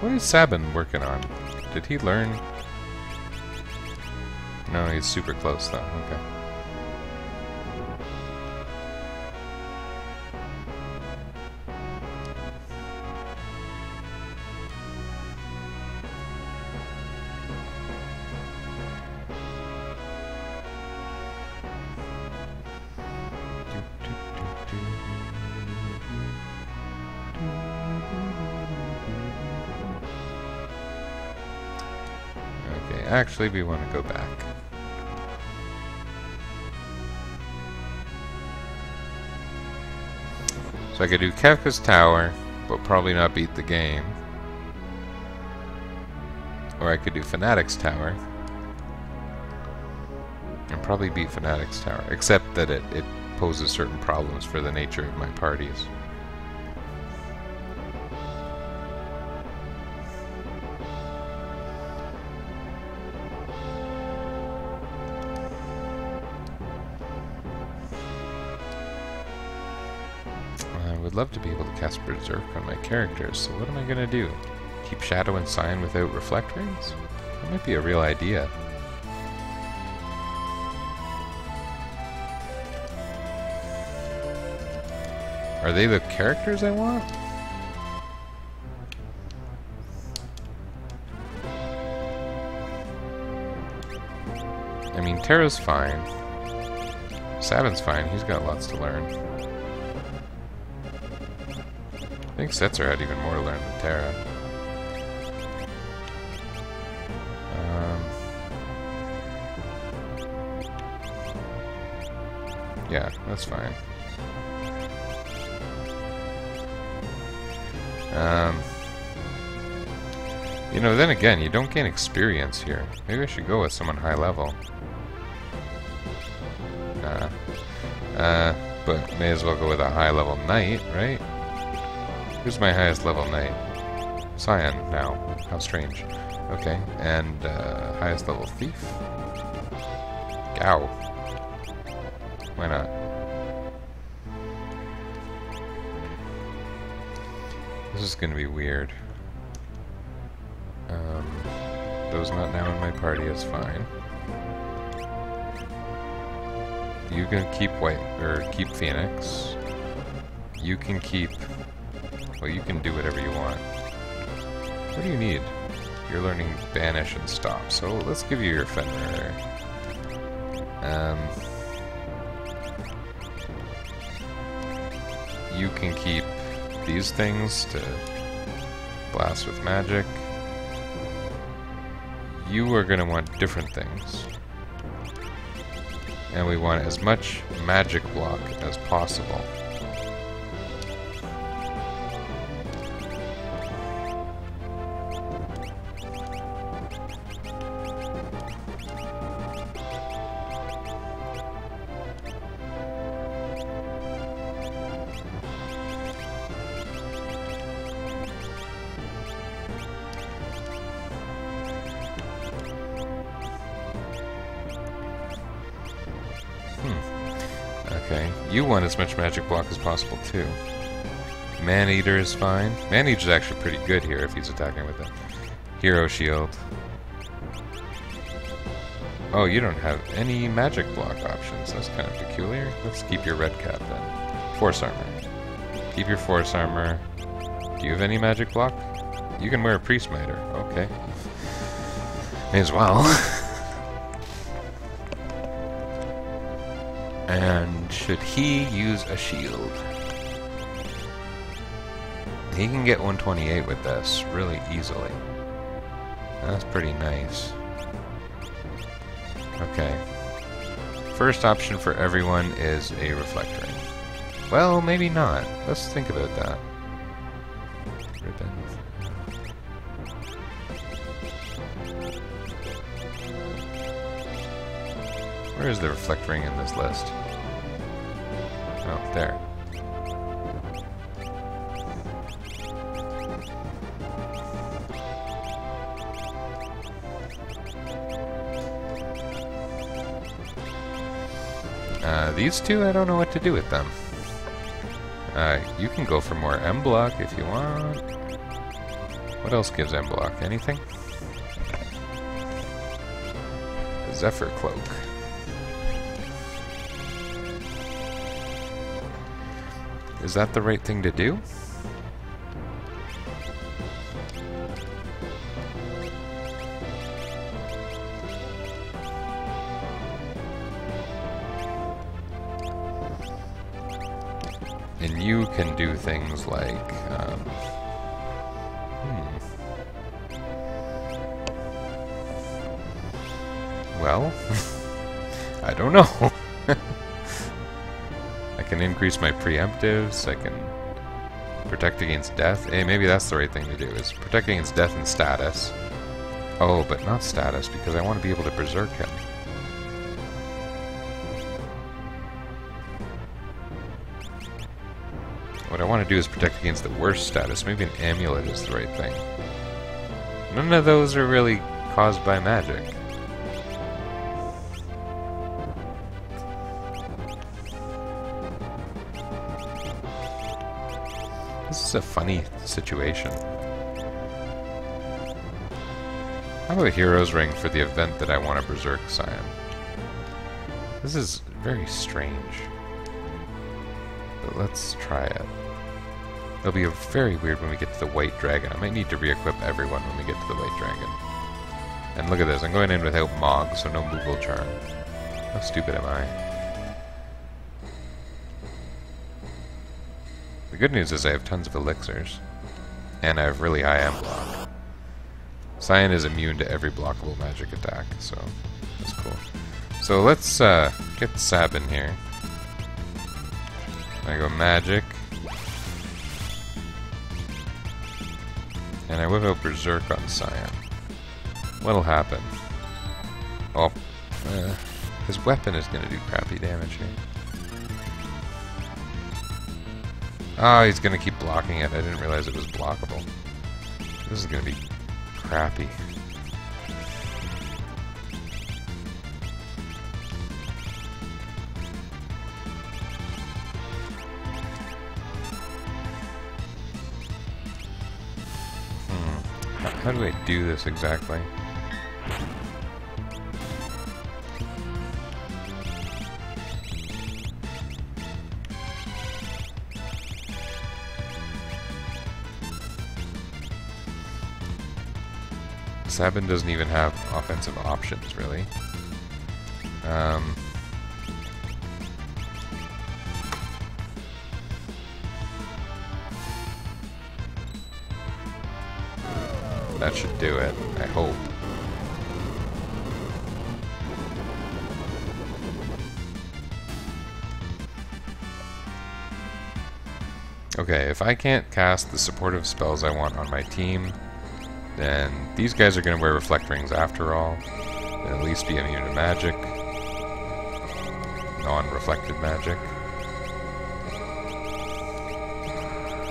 What is Sabin working on? Did he learn? No, he's super close though. Okay. Actually, we want to go back. So I could do Kefka's Tower, but probably not beat the game. Or I could do Fanatic's Tower, and probably beat Fanatic's Tower, except that it poses certain problems for the nature of my parties. I would love to be able to cast Berserk on my characters, so what am I going to do? Keep Shadow and Sign without Reflect Rings? That might be a real idea. Are they the characters I want? I mean, Terra's fine. Sabin's fine. He's got lots to learn. I think Setzer had even more to learn than Terra. Yeah, that's fine. You know, then again, you don't gain experience here. Maybe I should go with someone high level. Nah. But may as well go with a high level knight, right? Who's my highest level knight? Cyan now. How strange. Okay, and highest level thief? Gao. Why not? This is gonna be weird. Those not now in my party is fine. You can keep keep Phoenix. You can keep... Well, you can do whatever you want. What do you need? You're learning Banish and Stop, so let's give you your Fenrir. You can keep these things to blast with magic. You are going to want different things. And we want as much magic block as possible. Okay, you want as much magic block as possible too. Man-Eater is fine. Man-Eater's actually pretty good here if he's attacking with a hero shield. Oh, you don't have any magic block options. That's kind of peculiar. Let's keep your red cap then. Force armor. Keep your force armor. Do you have any magic block? You can wear a priest miter. Okay. May as well. And should he use a shield? He can get 128 with this really easily. That's pretty nice. Okay. First option for everyone is a reflect ring. Well, maybe not. Let's think about that. Ribbon. Where is the reflect ring in this list? Oh, there. These two, I don't know what to do with them. You can go for more M block if you want. What else gives M block? Anything? Zephyr Cloak. Is that the right thing to do? And you can do things like, well, I don't know. I can increase my preemptives, I can protect against death. Hey, maybe that's the right thing to do, is protect against death and status. Oh, but not status, because I want to be able to berserk him. What I want to do is protect against the worst status. Maybe an amulet is the right thing. None of those are really caused by magic. This is a funny situation. How about a hero's ring for the event that I want to berserk Cyan? This is very strange. but let's try it. It'll be very weird when we get to the white dragon. I might need to re-equip everyone when we get to the white dragon. And look at this, I'm going in without Mog, so no Moogle Charm. How stupid am I? The good news is I have tons of elixirs. And I have really high M block. Cyan is immune to every blockable magic attack, so that's cool. So let's get Sabin here. I go magic. And I whip out Berserk on Cyan. What'll happen? Oh, his weapon is gonna do crappy damage here. Oh, he's gonna keep blocking it. I didn't realize it was blockable. This is gonna be crappy. How do I do this exactly? Sabin doesn't even have offensive options, really. That should do it, I hope. Okay, if I can't cast the supportive spells I want on my team, then these guys are going to wear Reflect Rings after all, and at least be immune to magic. Non-reflected magic.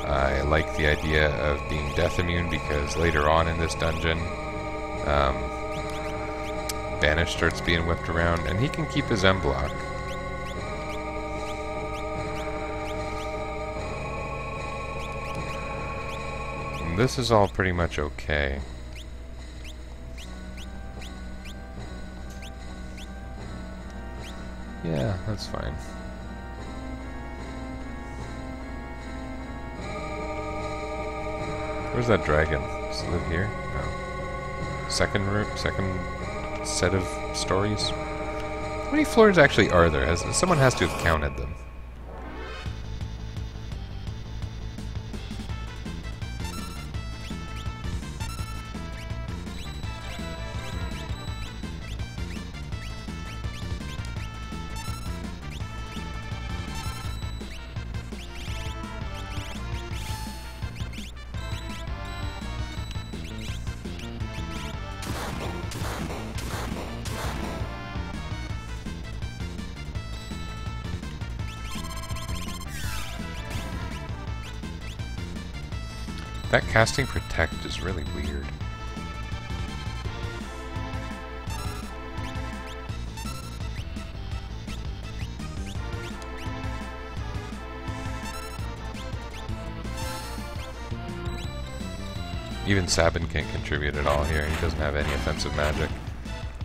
I like the idea of being death immune because later on in this dungeon, Banish starts being whipped around, and he can keep his M block. And this is all pretty much okay. Yeah, that's fine. Where's that dragon? Does it live here? No. Second set of stories? How many floors actually are there? Someone has to have counted them. That casting Protect is really weird. Even Sabin can't contribute at all here. He doesn't have any offensive magic.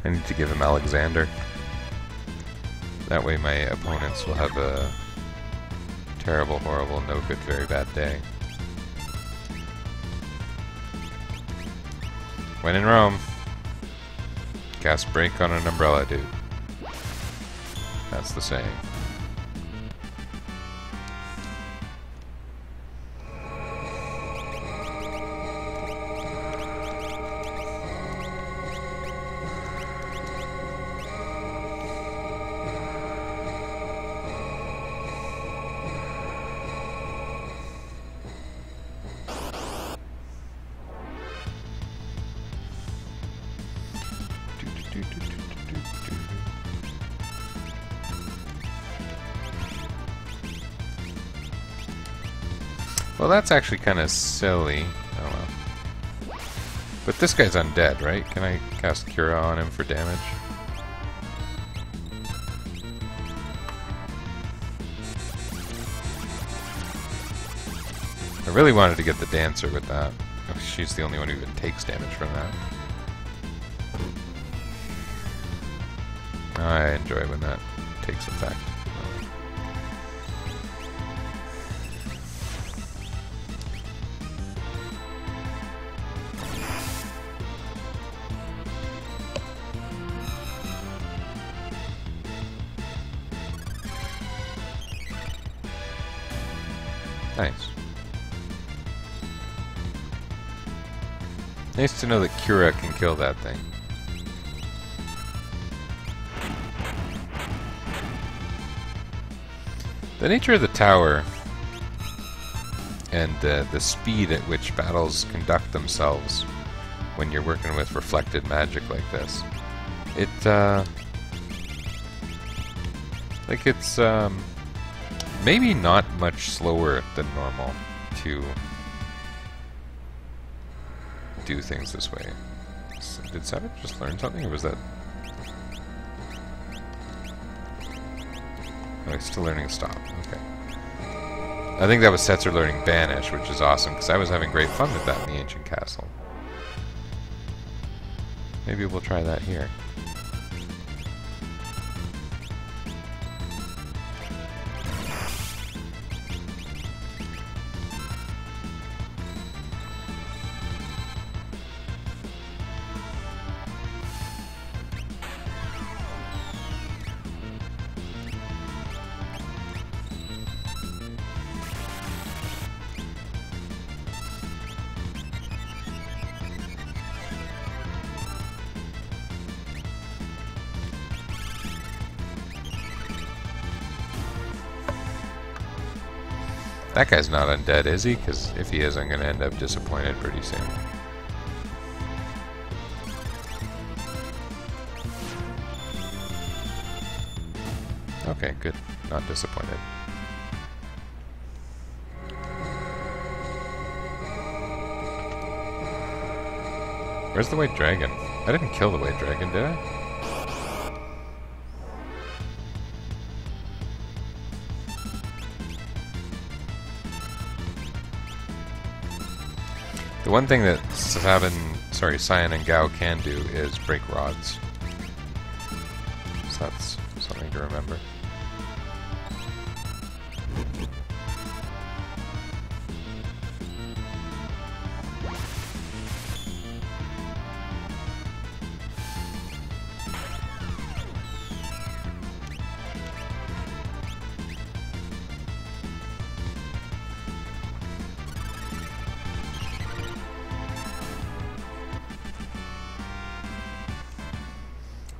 I need to give him Alexander. That way my opponents will have a terrible, horrible, no good, very bad day. When in Rome, cast Break on an umbrella, dude. That's the saying. Well, that's actually kind of silly. Oh well. But this guy's undead, right? Can I cast Cura on him for damage? I really wanted to get the Dancer with that. Oh, she's the only one who even takes damage from that. I enjoy when that takes effect. Nice. Nice to know that Cura can kill that thing. The nature of the tower and the speed at which battles conduct themselves when you're working with reflected magic like this, it's maybe not much slower than normal to do things this way. Did Savage just learn something, or was that... Oh, he's still learning Stop. Okay. I think that was Setzer learning Banish, which is awesome, because I was having great fun with that in the Ancient Castle. Maybe we'll try that here. That guy's not undead, is he? Because if he is, I'm going to end up disappointed pretty soon. Okay, good. Not disappointed. Where's the White Dragon? I didn't kill the White Dragon, did I? The one thing that Cyan and Gao can do is break rods. So that's something to remember.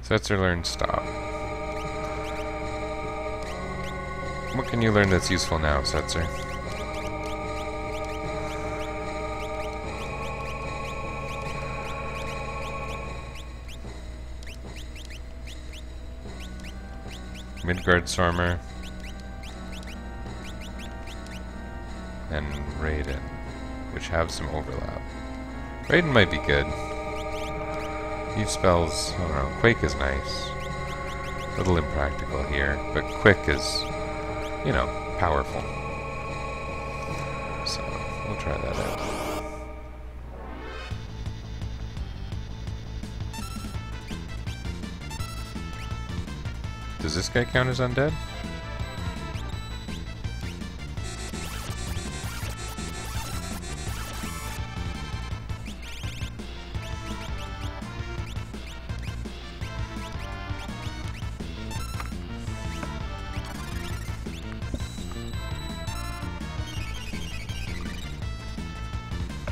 Setzer learned Stop. What can you learn that's useful now, Setzer? Midgard Sormer and Raiden, which have some overlap. Raiden might be good. These spells, I don't know, Quake is nice. A little impractical here, but Quick is, you know, powerful. So, we'll try that out. Does this guy count as undead?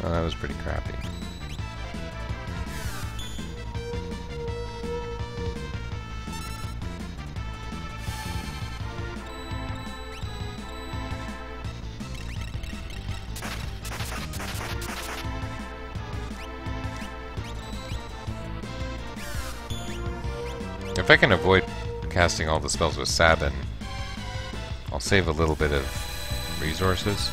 Oh, that was pretty crappy. If I can avoid casting all the spells with Sabin, I'll save a little bit of resources.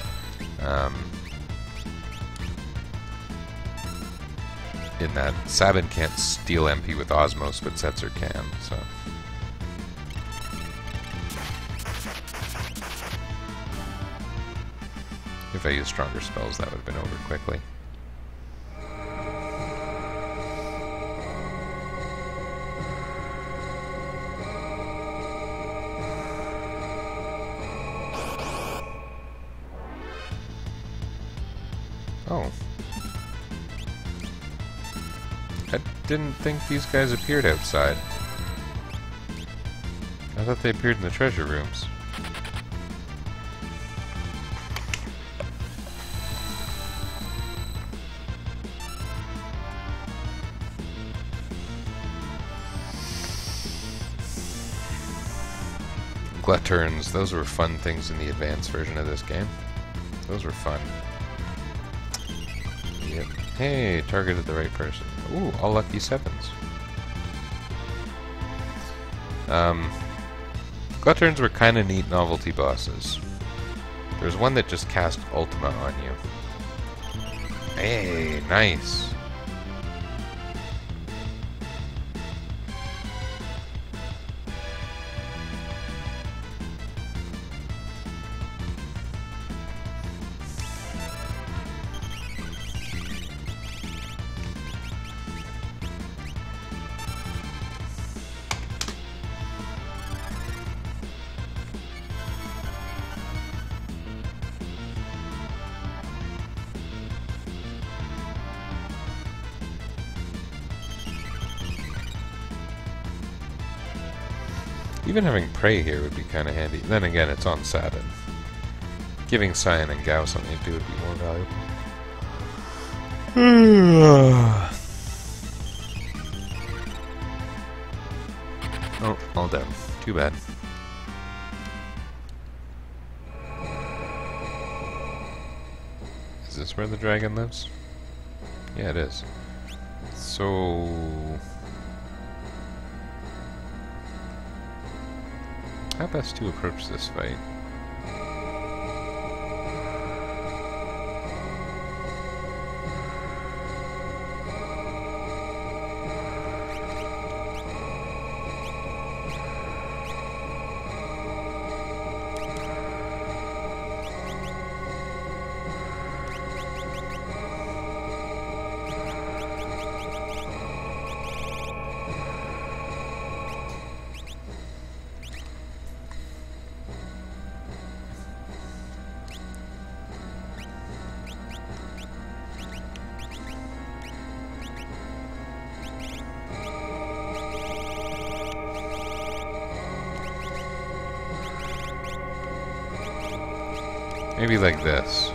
In that Sabin can't steal MP with Osmos, but Setzer can, so... If I used stronger spells, that would have been over quickly. Oh. I didn't think these guys appeared outside. I thought they appeared in the treasure rooms. Glutterns, those were fun things in the advanced version of this game. Those were fun. Yep. Hey, targeted the right person. Ooh, all lucky 7s. Glutterns were kind of neat novelty bosses. There's one that just cast Ultima on you. Hey, nice. Even having Prey here would be kind of handy. Then again, it's on Sabin. Giving Cyan and Gao something to do would be more valuable. Oh, all down. Too bad. Is this where the dragon lives? Yeah, it is. So... how best to approach this fight? Maybe like this.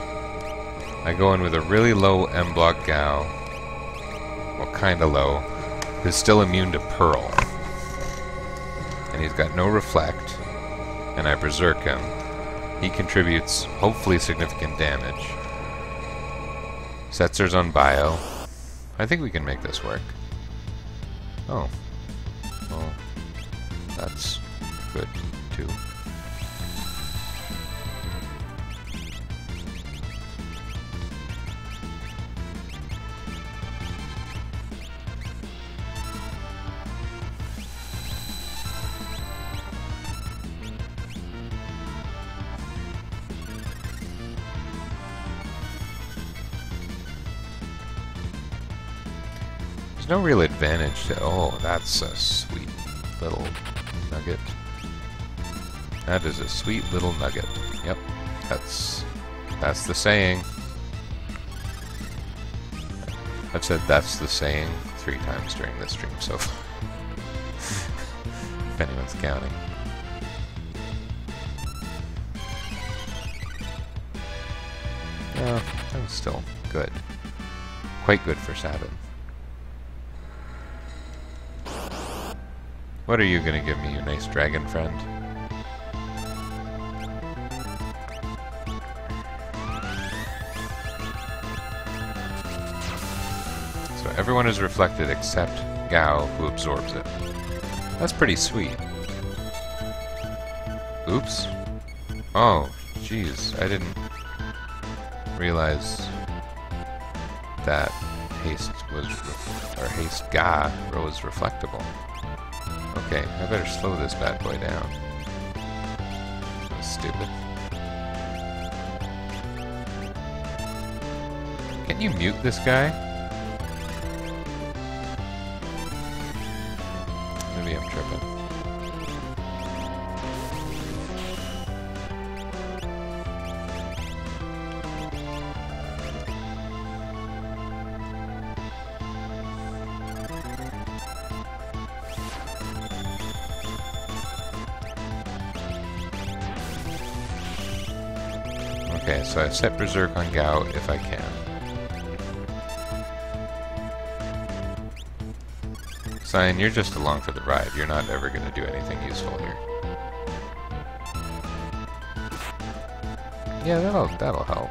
I go in with a really low M-block Gao. Well, kinda low. Who's still immune to Pearl. And he's got no Reflect. And I Berserk him. He contributes, hopefully, significant damage. Setzer's on Bio. I think we can make this work. Oh. Well, that's good, too. No real advantage to... oh, that's a sweet little nugget. That is a sweet little nugget. Yep, that's the saying. I've said that's the saying 3 times during this stream so far. If anyone's counting. Yeah, that was still good. Quite good for Sabin. What are you gonna give me, you nice dragon friend? So everyone is reflected except Gao, who absorbs it. That's pretty sweet. Oops. Oh, jeez, I didn't realize that haste was, or haste Ga was reflectable. Okay, I better slow this bad boy down. That's stupid. Can you mute this guy? Maybe I'm tripping. Okay, so I set Berserk on Gao if I can. Cyan, you're just along for the ride. You're not ever going to do anything useful here. Yeah, that'll help.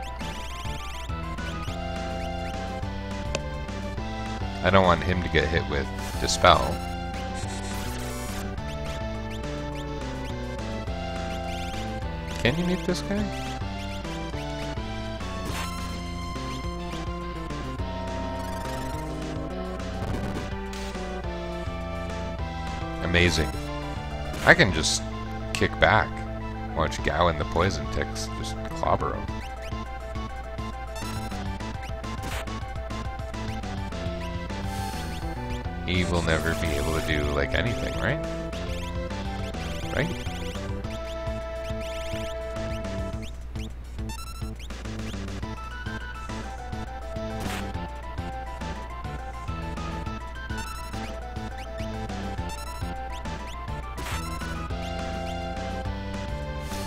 I don't want him to get hit with Dispel. Can you meet this guy? Amazing. I can just kick back. Watch Gao and the poison ticks just clobber him. He will never be able to do, like, anything, right? Right?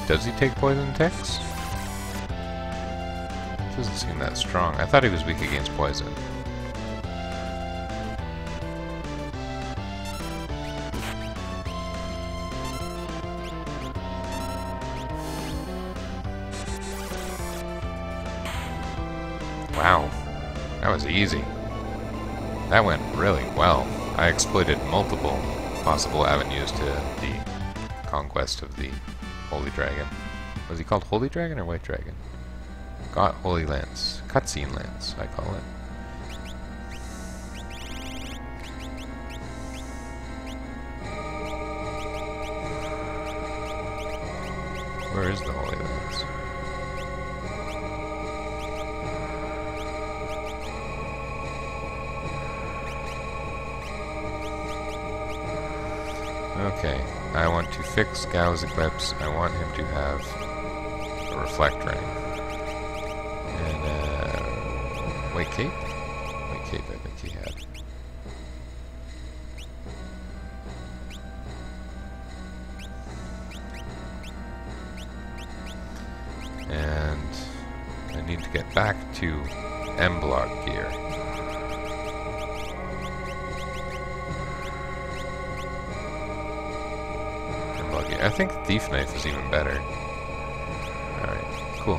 Does he take poison ticks? Doesn't seem that strong. I thought he was weak against poison. Wow, that was easy. That went really well. I exploited multiple possible avenues to the conquest of the Holy Dragon. Was he called Holy Dragon or White Dragon? Got Holy Lance. Cutscene Lance, I call it. Where is the Holy Lance? Okay, I want to fix Gao's Eclipse. I want him to have a Reflect Ring. And, White Cape? White Cape, I think he had. And I need to get back to M-Block gear. I think Thief Knife is even better. Alright, cool.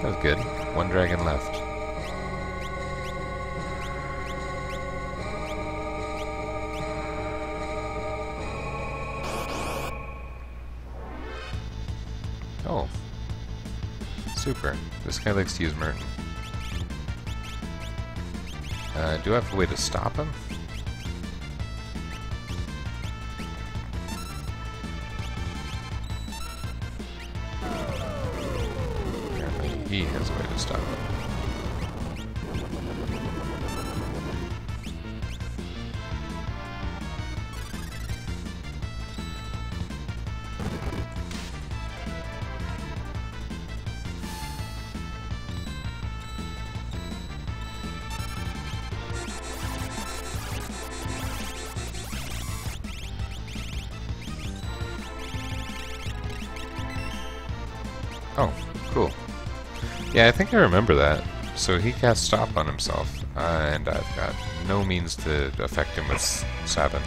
That was good. One dragon left. Oh. Super. This guy likes to use Merton. Do I have a way to stop him? He has a way to stop it. Oh, cool. Yeah, I think I remember that. So he casts Stop on himself, and I've got no means to affect him with Sabin.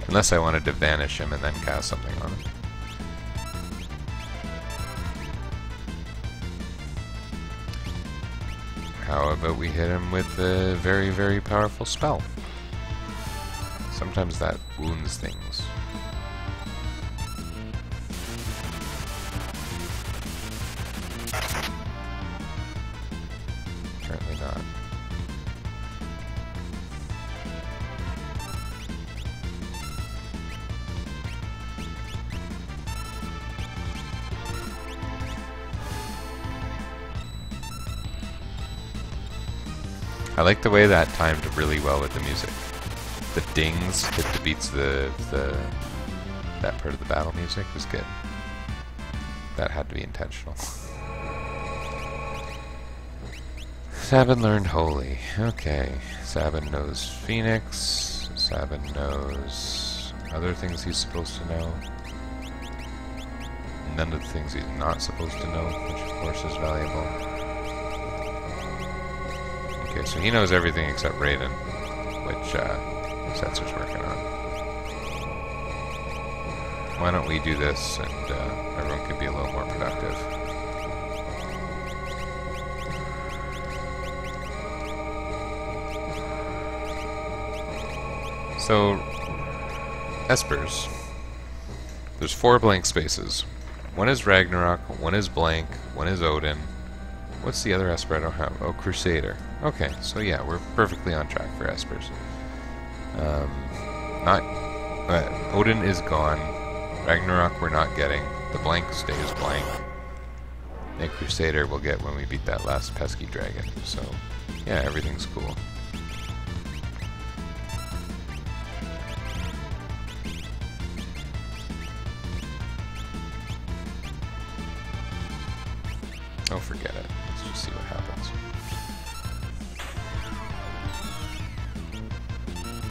Unless I wanted to vanish him and then cast something on him. How about we hit him with a very, very powerful spell? Sometimes that wounds things. Apparently not. I like the way that timed really well with the music. The dings that beats that part of the battle music was good. That had to be intentional. Sabin learned Holy. Okay. Sabin knows Phoenix. Sabin knows other things he's supposed to know. None of the things he's not supposed to know, which of course is valuable. Okay, so he knows everything except Raiden, which Setzer's working on. Why don't we do this and everyone can be a little more productive. So, Espers. There's 4 blank spaces. One is Ragnarok, one is blank, one is Odin. What's the other Esper I don't have? Oh, Crusader. Okay, so yeah, we're perfectly on track for Espers. Odin is gone. Ragnarok we're not getting. The blank stays blank. And Crusader we'll get when we beat that last pesky dragon. So, yeah, everything's cool. Oh, forget it. Let's just see what happens.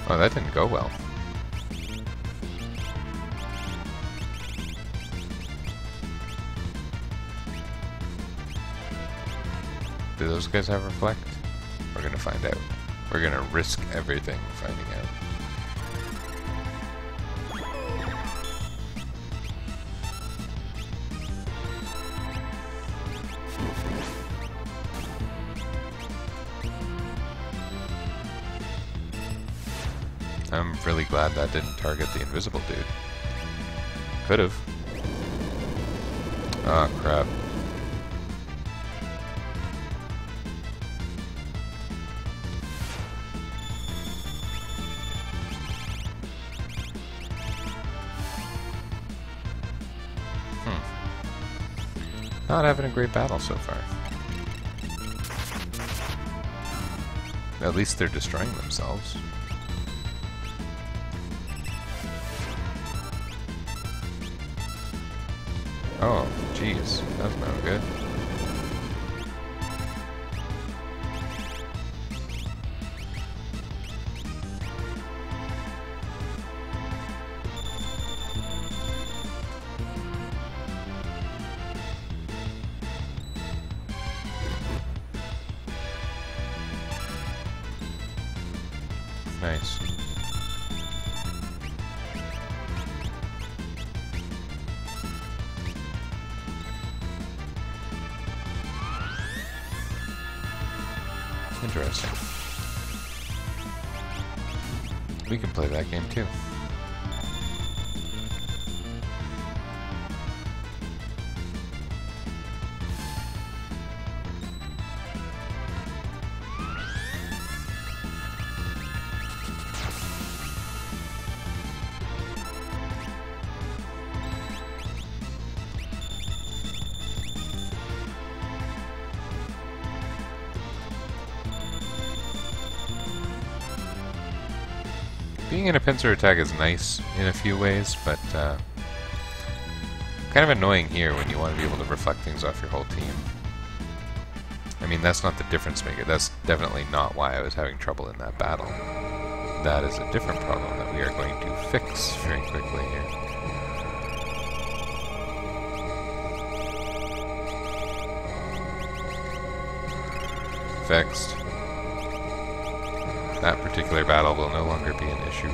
Oh, that didn't go well. Do those guys have reflect? We're gonna find out. We're gonna risk everything finding out. I'm really glad that didn't target the invisible dude. Could've. Oh, crap. Not having a great battle so far. At least they're destroying themselves. Oh, jeez. That's no good. Nice. Interesting. We can play that game too. Being in a pincer attack is nice in a few ways, but kind of annoying here when you want to be able to reflect things off your whole team. I mean, that's not the difference maker. That's definitely not why I was having trouble in that battle. That is a different problem that we are going to fix very quickly here. Fixed. That particular battle will no longer be an issue.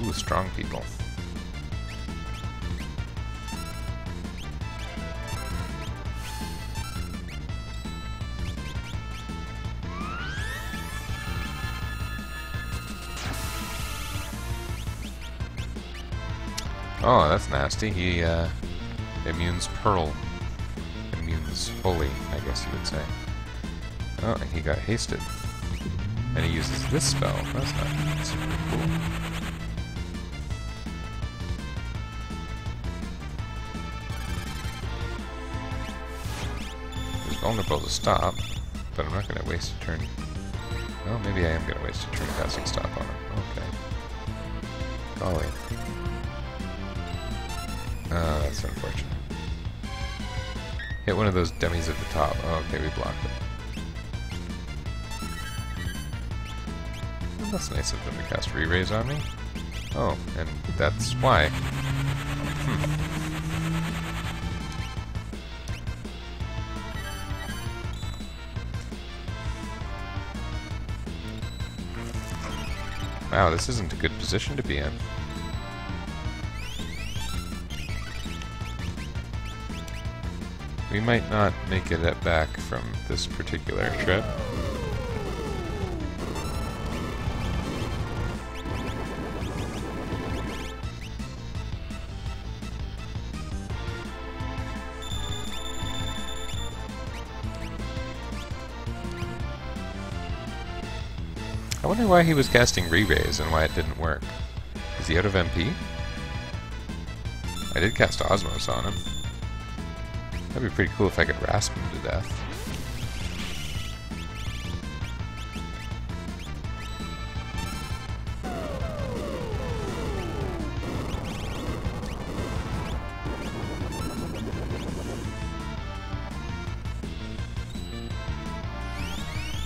Ooh, strong people. Oh, that's nasty. He, immunes Pearl. Immunes Holy, I guess you would say. Oh, and he got hasted. And he uses this spell. That's not super cool. He's vulnerable to stop, but I'm not going to waste a turn. Well, maybe I am going to waste a turn casting stop on him. Okay. Golly. Oh, that's unfortunate. Hit one of those dummies at the top. Oh, okay, we blocked it. Well, that's nice of them to cast Re-Raise on me. Oh, and that's why. Wow, this isn't a good position to be in. We might not make it back from this particular trip. I wonder why he was casting Re-Raise and why it didn't work. Is he out of MP? I did cast Osmos on him. That'd be pretty cool if I could rasp him to death.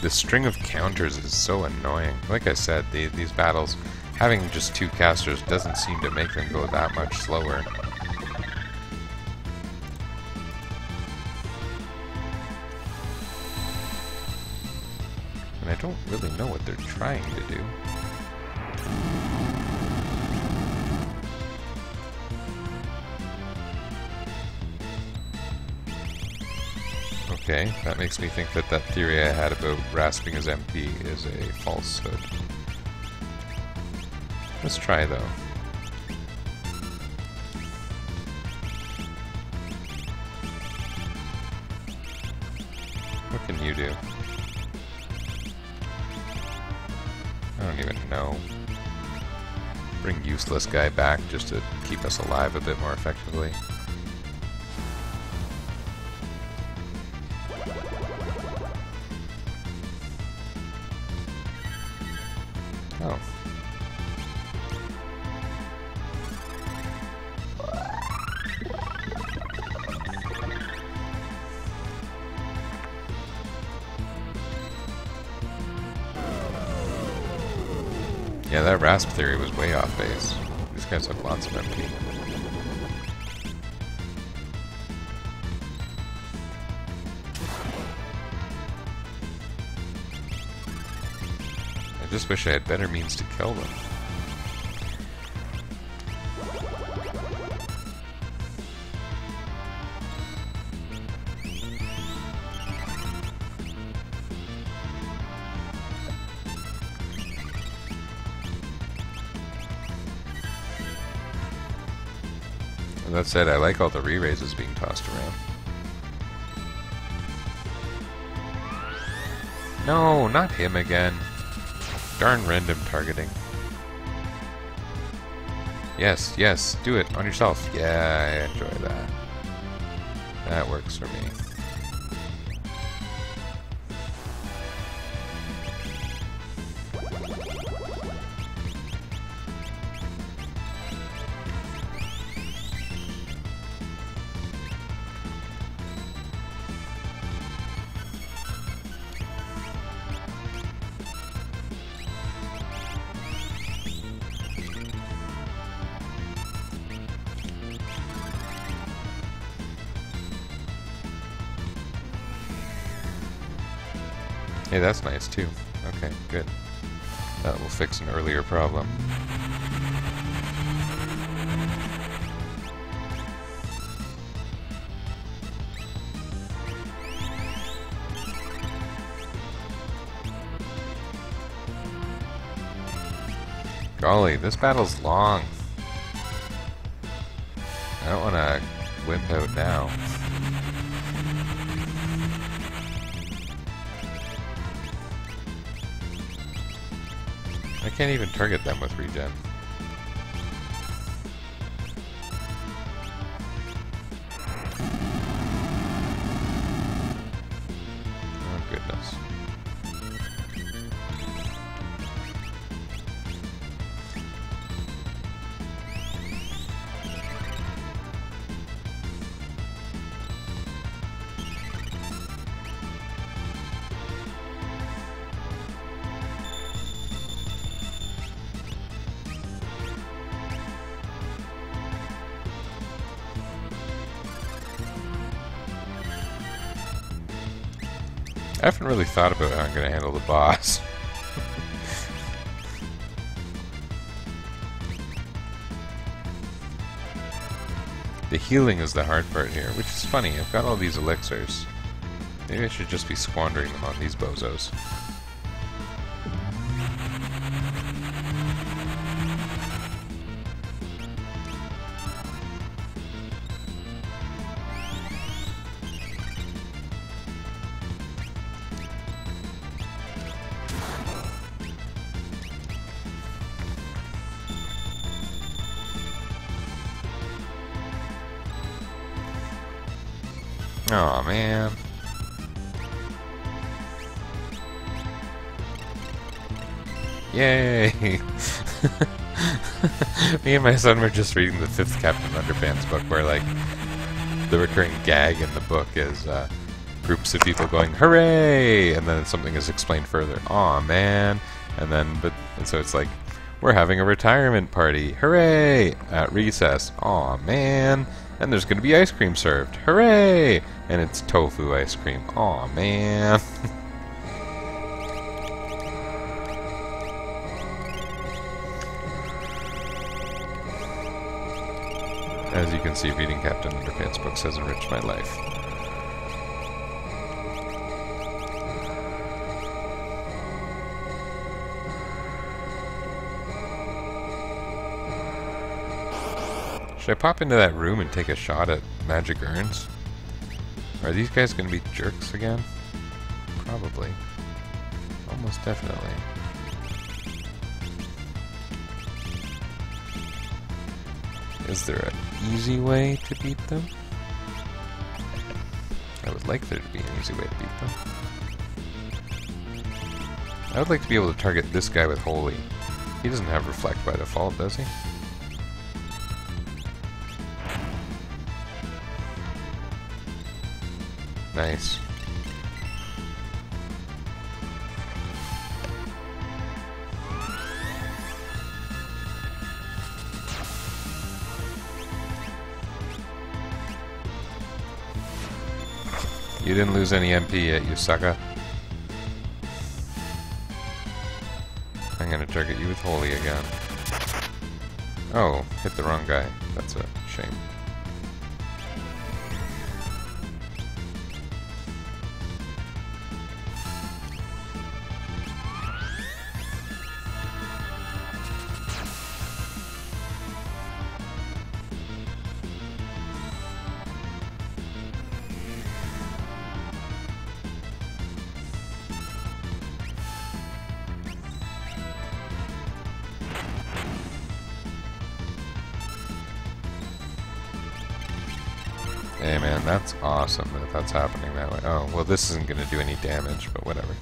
The string of counters is so annoying. Like I said, these battles, having just 2 casters doesn't seem to make them go that much slower. And I don't really know what they're trying to do. Okay, that makes me think that that theory I had about rasping his MP is a falsehood. Let's try, though. What can you do? I don't even know. Bring useless guy back just to keep us alive a bit more effectively. Oh. Yeah, that rasp theory was way off base. These guys have lots of MP. I just wish I had better means to kill them. That said, I like all the re-raises being tossed around. No, not him again. Darn random targeting. Yes, yes, do it on yourself. Yeah, I enjoy that. That works for me. Hey, that's nice too. Okay, good. That will fix an earlier problem. Golly, this battle's long. I don't want to wimp out now. I can't even target them with regen. Oh goodness. I haven't really thought about how I'm going to handle the boss. The healing is the hard part here, which is funny. I've got all these elixirs. Maybe I should just be squandering them on these bozos. Aw, man. Yay! Me and my son were just reading the 5th Captain Underpants book where, like, the recurring gag in the book is groups of people going, hooray! And then something is explained further. Aw, man. And then, and so it's like, we're having a retirement party. Hooray! At recess. Aw, man. And there's going to be ice cream served. Hooray! And it's tofu ice cream. Aw, man. As you can see, reading Captain Underpants books has enriched my life. Should I pop into that room and take a shot at magic urns? Are these guys going to be jerks again? Probably. Almost definitely. Is there an easy way to beat them? I would like there to be an easy way to beat them. I would like to be able to target this guy with Holy. He doesn't have Reflect by default, does he? Nice. You didn't lose any MP yet, you sucker. I'm gonna target you with Holy again. Oh, hit the wrong guy. That's a shame. Hey man, that's awesome that that's happening that way. Oh, well this isn't going to do any damage, but whatever.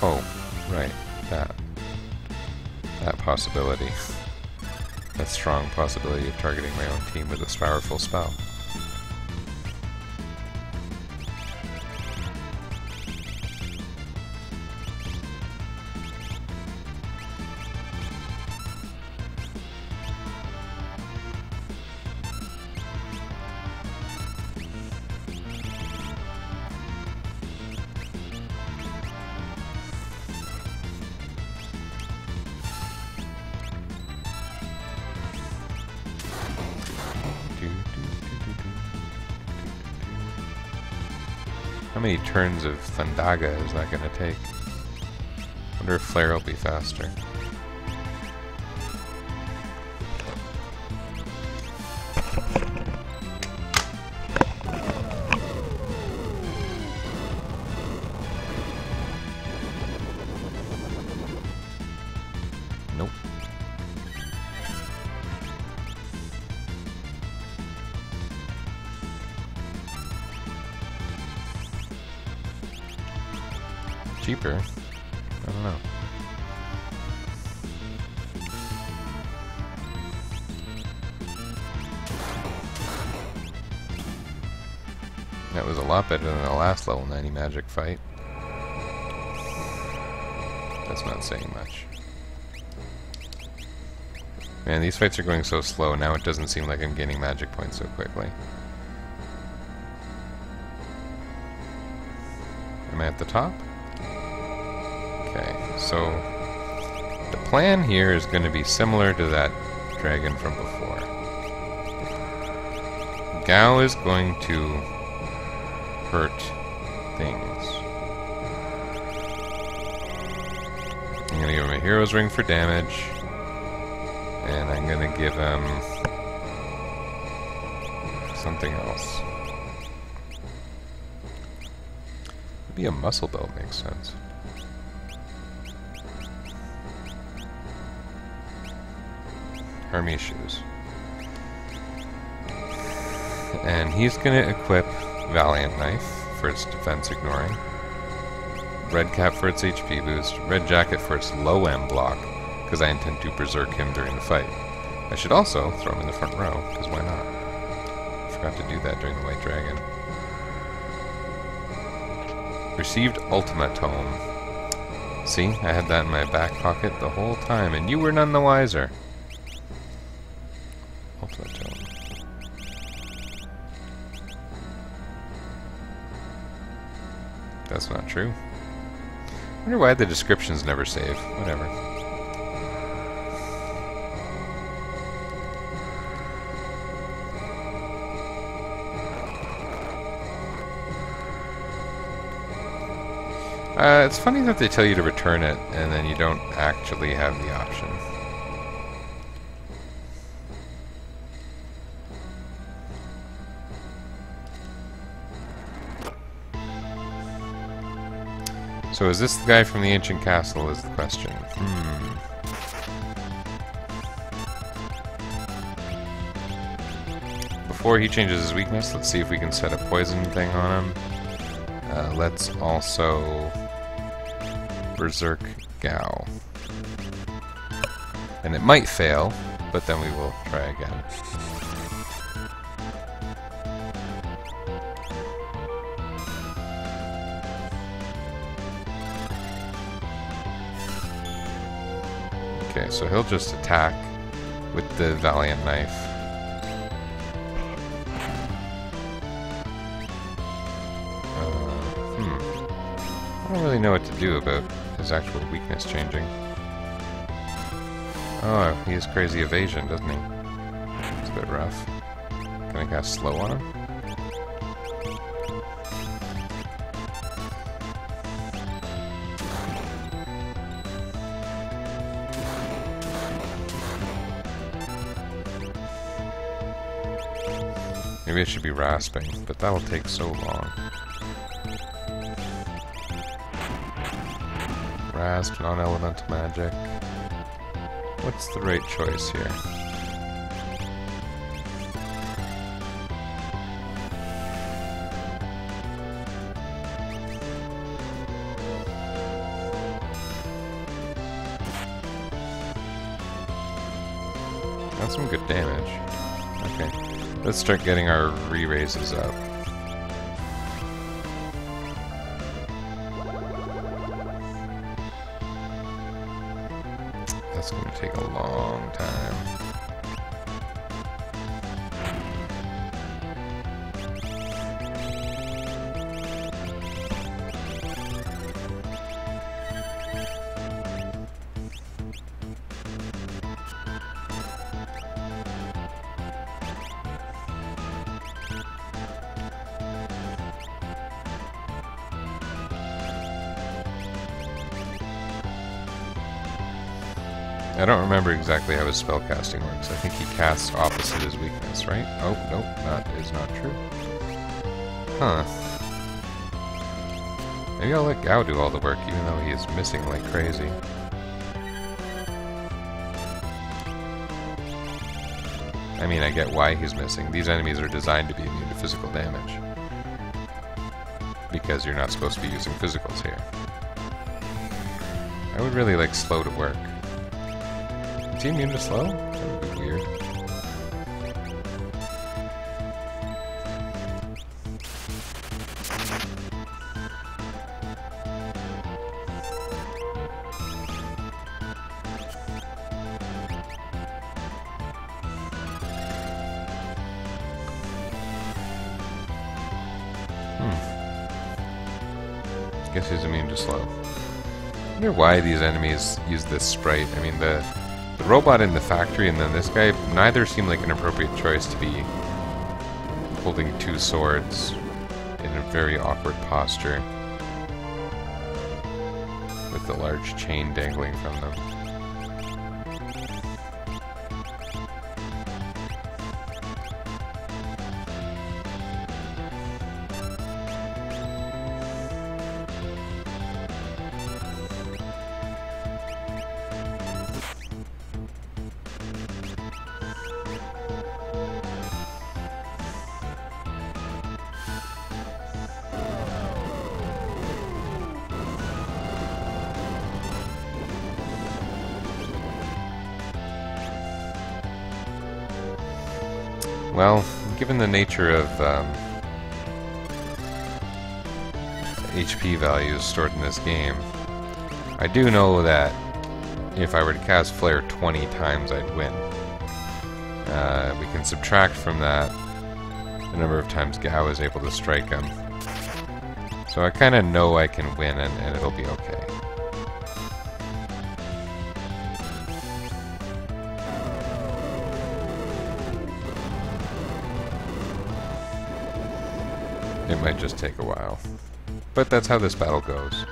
Oh, right, that possibility. That strong possibility of targeting my own team with this powerful spell. How many turns of Thundaga is that going to take? Wonder if Flare will be faster. Nope. Cheaper? I don't know. That was a lot better than the last level 90 magic fight. That's not saying much. Man, these fights are going so slow, now it doesn't seem like I'm gaining magic points so quickly. Am I at the top? Okay, so The plan here is going to be similar to that dragon from before. Gao is going to hurt things. I'm going to give him a Hero's Ring for damage. And I'm going to give him something else. Maybe a muscle belt makes sense. Army shoes. And he's going to equip Valiant Knife for its defense ignoring. Red Cap for its HP boost. Red Jacket for its low M block, because I intend to berserk him during the fight. I should also throw him in the front row, because why not? I forgot to do that during the White Dragon. Received Ultimatome. See, I had that in my back pocket the whole time, and you were none the wiser. Ultimatome. That's not true. I wonder why the descriptions never save. Whatever. It's funny that they tell you to return it, and then you don't actually have the option. So is this the guy from the ancient castle, is the question. Before he changes his weakness, let's see if we can set a poison thing on him. Let's also berserk Gao. And it might fail, but then we will try again. Okay, so he'll just attack with the Valiant Knife. I don't really know what to do about his actual weakness changing. Oh, he has crazy evasion, doesn't he? It's a bit rough. Can I cast slow on him? Maybe it should be rasping, but that'll take so long. Rasp, non-elemental magic. What's the right choice here? That's some good damage. Okay. Let's start getting our re-raises up. That's going to take a long time. I don't remember exactly how his spellcasting works. I think he casts opposite his weakness, right? Oh, nope, that is not true. Huh. Maybe I'll let Gao do all the work, even though he is missing like crazy. I mean, I get why he's missing. These enemies are designed to be immune to physical damage. Because you're not supposed to be using physicals here. I would really like slow to work. Is he immune to slow? That would be weird. Guess he's immune to slow. wonder why these enemies use this sprite. I mean, the robot in the factory and then this guy, neither seem like an appropriate choice to be holding two swords in a very awkward posture with a large chain dangling from them. Well, given the nature of HP values stored in this game, I do know that if I were to cast Flare 20 times, I'd win. We can subtract from that the number of times Gao is able to strike him. So I kind of know I can win and it'll be okay. It might just take a while. But that's how this battle goes.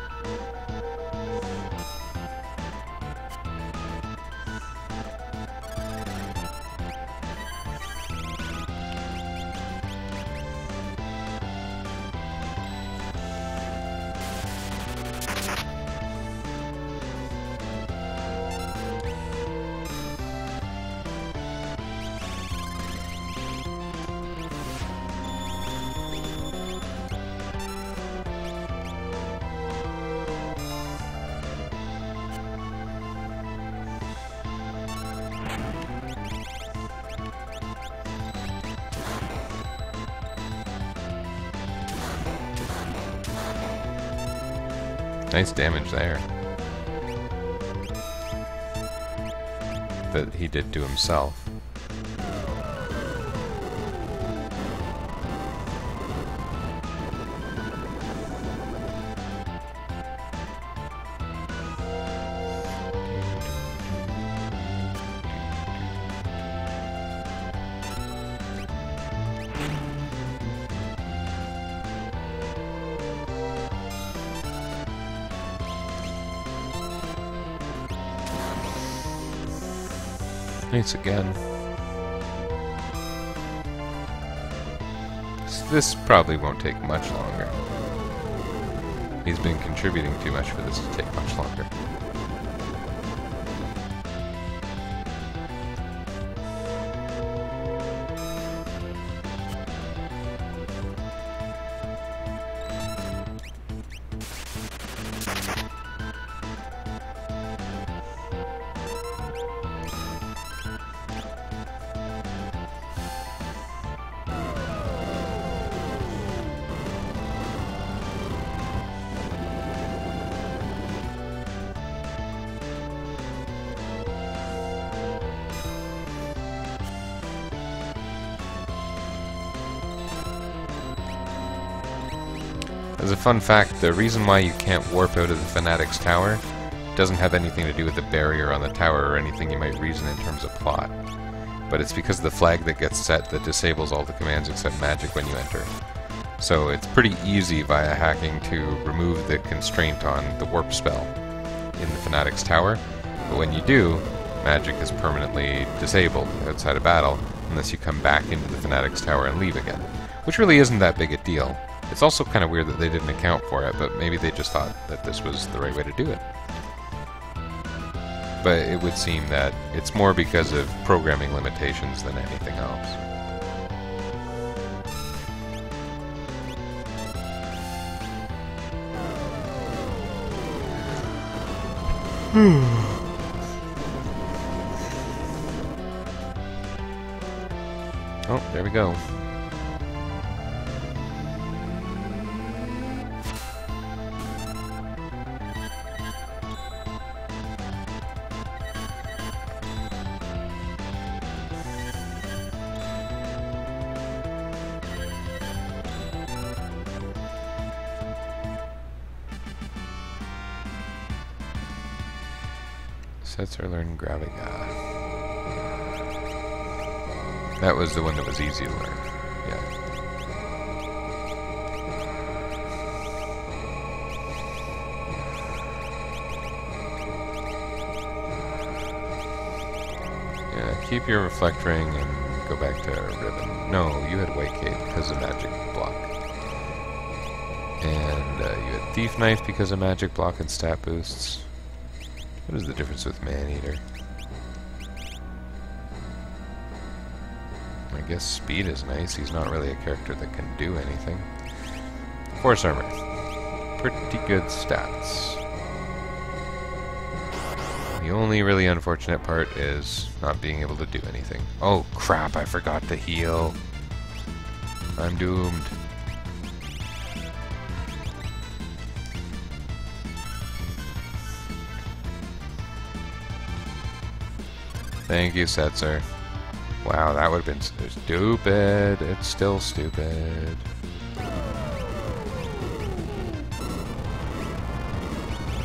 Nice damage there. That he did to himself. Nice again. This probably won't take much longer. He's been contributing too much for this to take much longer. As a fun fact, the reason why you can't warp out of the Fanatic's Tower doesn't have anything to do with the barrier on the tower or anything you might reason in terms of plot. But it's because of the flag that gets set that disables all the commands except magic when you enter. So it's pretty easy via hacking to remove the constraint on the warp spell in the Fanatic's Tower, but when you do, magic is permanently disabled outside of battle unless you come back into the Fanatic's Tower and leave again, which really isn't that big a deal. It's also kind of weird that they didn't account for it, but maybe they just thought that this was the right way to do it. But it would seem that it's more because of programming limitations than anything else. Oh, there we go. Setzer learned Graviga. That was the one that was easy to learn. Yeah. Yeah, keep your Reflect Ring and go back to Ribbon. No, you had White Cape because of Magic Block. And you had Thief Knife because of Magic Block and stat boosts. What is the difference with Maneater? I guess speed is nice. He's not really a character that can do anything. Force Armor. Pretty good stats. The only really unfortunate part is not being able to do anything. Oh crap, I forgot to heal. I'm doomed. Thank you, Setzer. Wow, that would have been stupid. It's still stupid.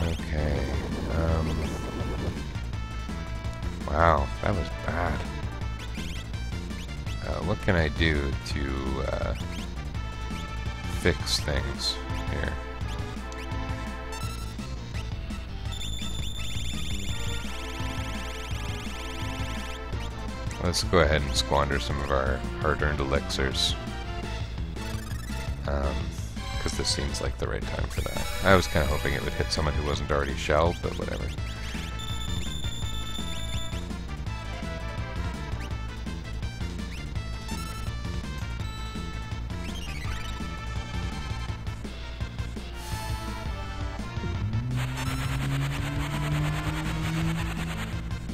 Okay. Wow, that was bad. What can I do to fix things here? Let's go ahead and squander some of our hard-earned elixirs. Because this seems like the right time for that. I was kind of hoping it would hit someone who wasn't already shelled, but whatever.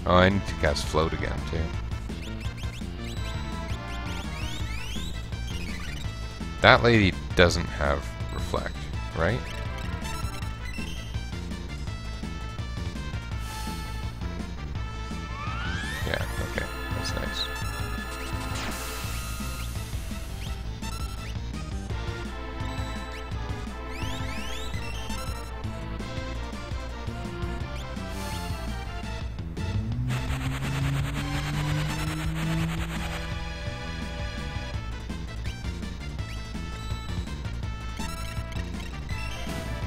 Oh, I need to cast Float again, too. That lady doesn't have Reflect, right? Yeah, okay. That's nice.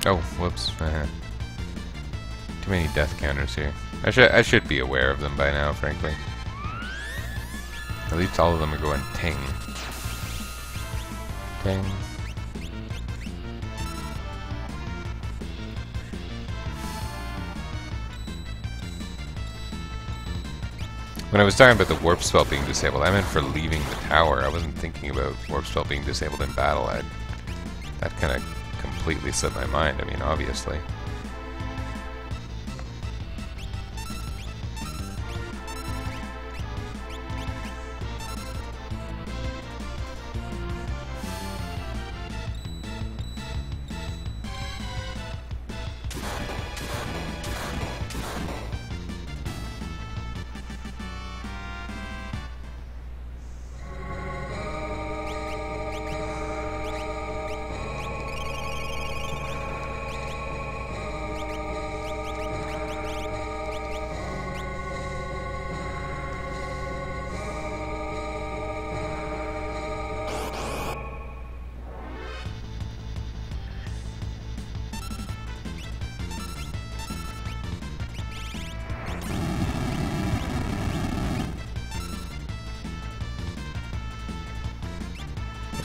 Oh, whoops. Too many death counters here. I should be aware of them by now, frankly. At least all of them are going ting. Ting. When I was talking about the warp spell being disabled, I meant for leaving the tower. I wasn't thinking about warp spell being disabled in battle. That kind of completely slipped my mind. I mean, obviously.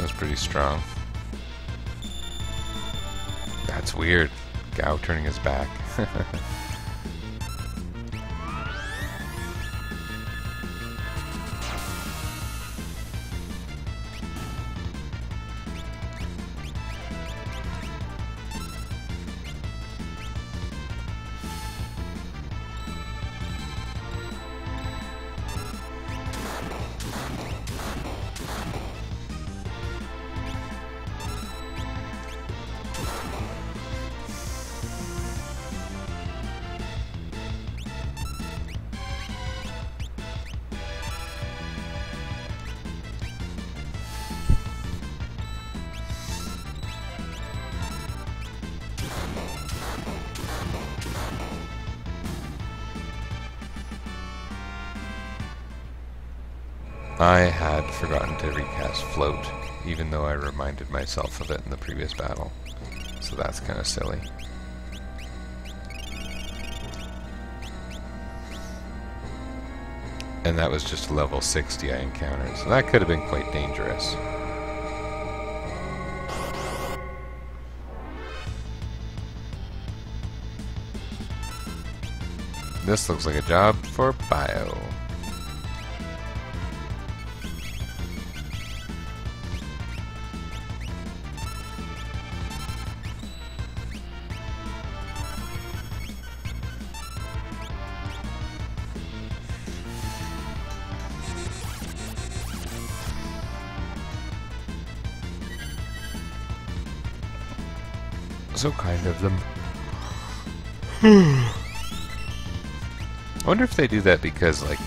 That was pretty strong. That's weird. Gao turning his back. I had forgotten to recast Float, even though I reminded myself of it in the previous battle. So that's kind of silly. And that was just level 60 I encountered, so that could have been quite dangerous. This looks like a job for Bio. So kind of them. I wonder if they do that because, like,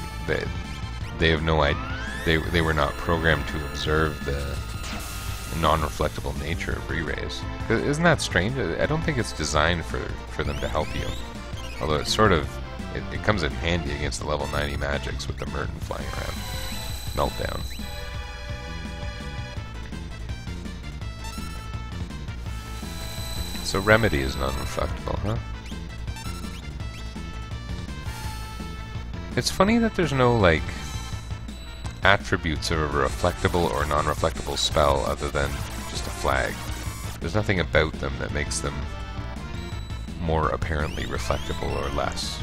they have no idea. They were not programmed to observe the non-reflectable nature of re-rays. Isn't that strange? I don't think it's designed for them to help you. Although it's sort of it comes in handy against the level 90 magics with the Merton flying around. Meltdown. So Remedy is non-reflectable, huh? It's funny that there's no, like, attributes of a reflectable or non-reflectable spell other than just a flag. There's nothing about them that makes them more apparently reflectable or less.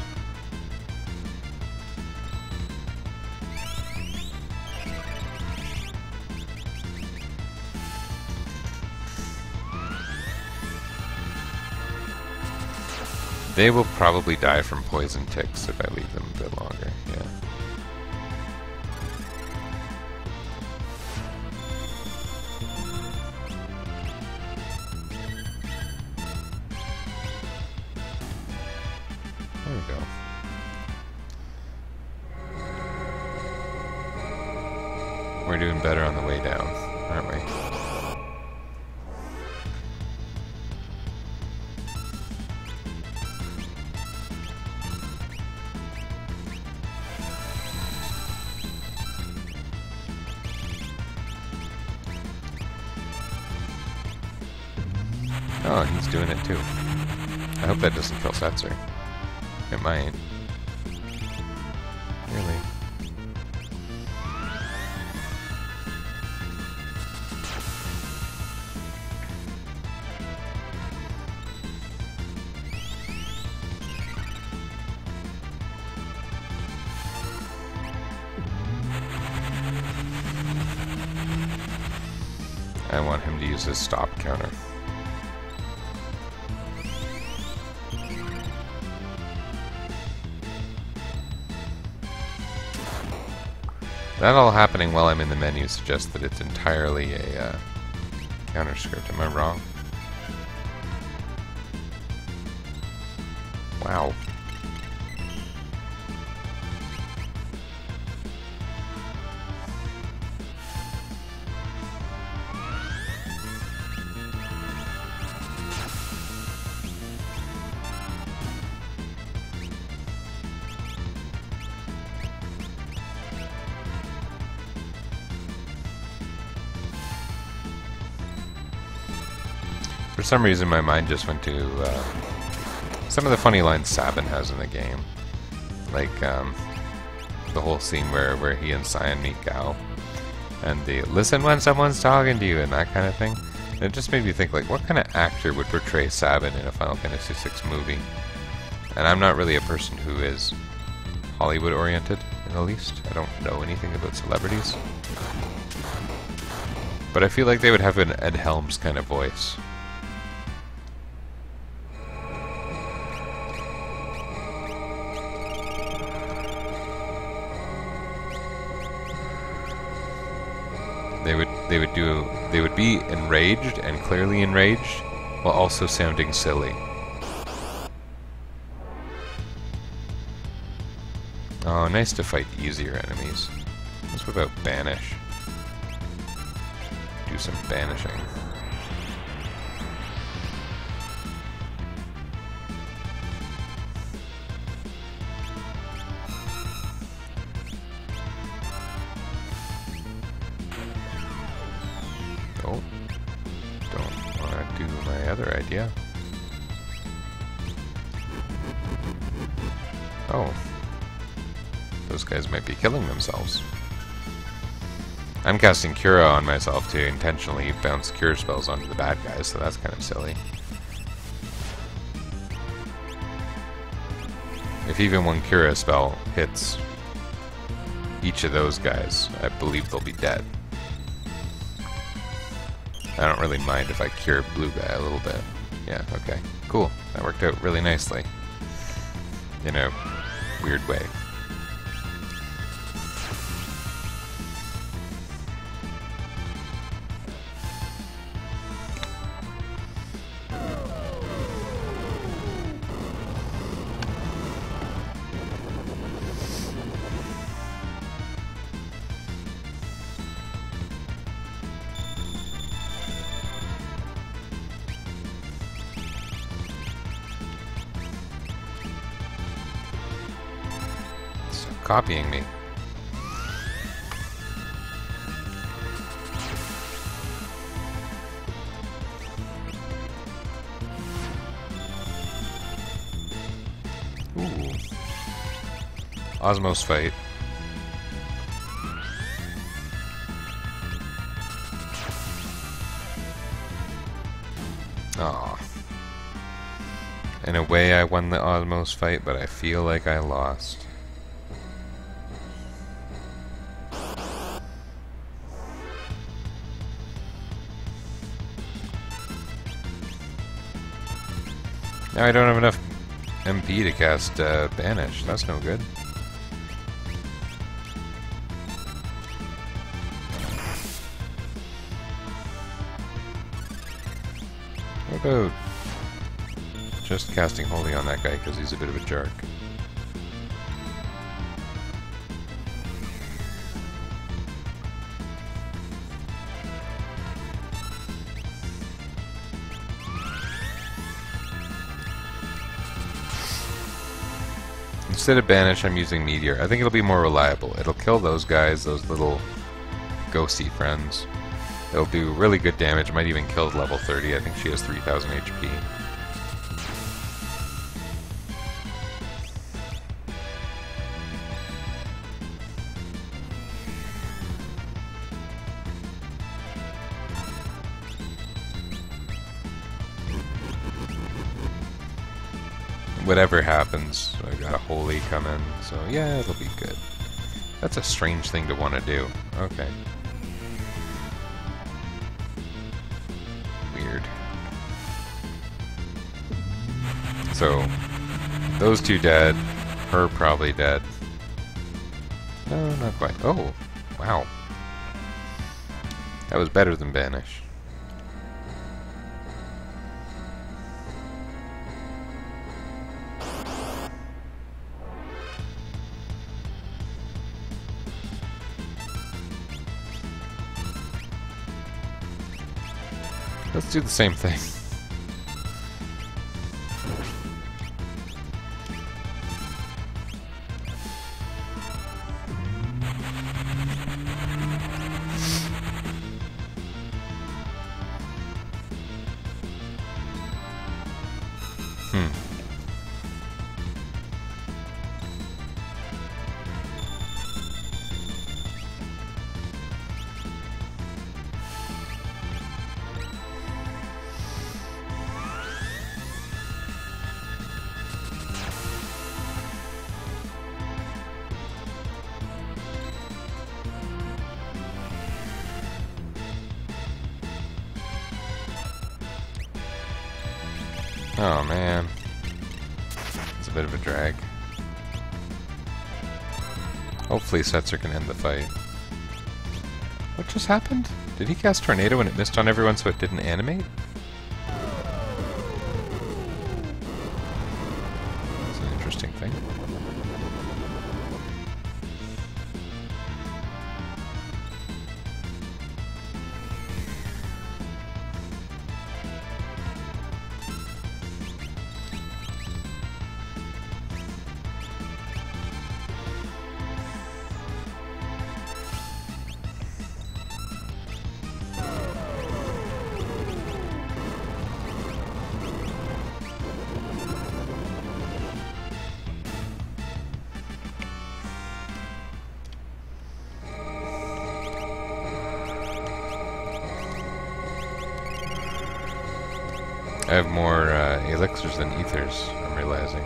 They will probably die from poison ticks if I leave them a bit longer, yeah. There we go. We're doing better on the way down, aren't we? Oh, he's doing it too. I hope that doesn't kill Setzer. It might. Really. I want him to use his stop counter. That all happening while I'm in the menu suggests that it's entirely a counter script. Am I wrong? Wow. For some reason, my mind just went to some of the funny lines Sabin has in the game, like the whole scene where he and Cyan meet Gao, and the "listen when someone's talking to you" and that kind of thing. And it just made me think, like, what kind of actor would portray Sabin in a Final Fantasy VI movie? And I'm not really a person who is Hollywood-oriented in the least. I don't know anything about celebrities, but I feel like they would have an Ed Helms kind of voice. They would be enraged and clearly enraged while also sounding silly. Oh, nice to fight easier enemies. Let's whip out Banish. Do some banishing. yeah. Oh. Those guys might be killing themselves. I'm casting Cura on myself to intentionally bounce Cure spells onto the bad guys, so that's kind of silly. If even one Cura spell hits each of those guys, I believe they'll be dead. I don't really mind if I cure blue guy a little bit. Yeah, okay. Cool. That worked out really nicely. In a weird way. Copying me. Ooh. Osmos fight. Aw. In a way I won the Osmos fight, but I feel like I lost. Now I don't have enough MP to cast Banish. That's no good. What about just casting Holy on that guy because he's a bit of a jerk? Instead of Banish, I'm using Meteor. I think it'll be more reliable. It'll kill those guys, those little ghosty friends. It'll do really good damage. Might even kill level 30. I think she has 3,000 HP. Whatever happens, I got a Holy come in, so yeah, it'll be good. That's a strange thing to want to do. Okay. Weird. So, those two dead, her probably dead. No, not quite. Oh, wow. That was better than Banish. Let's do the same thing. Oh man, it's a bit of a drag. Hopefully Setzer can end the fight. What just happened? Did he cast Tornado and it missed on everyone so it didn't animate? That's an interesting thing. I have more elixirs than ethers, I'm realizing.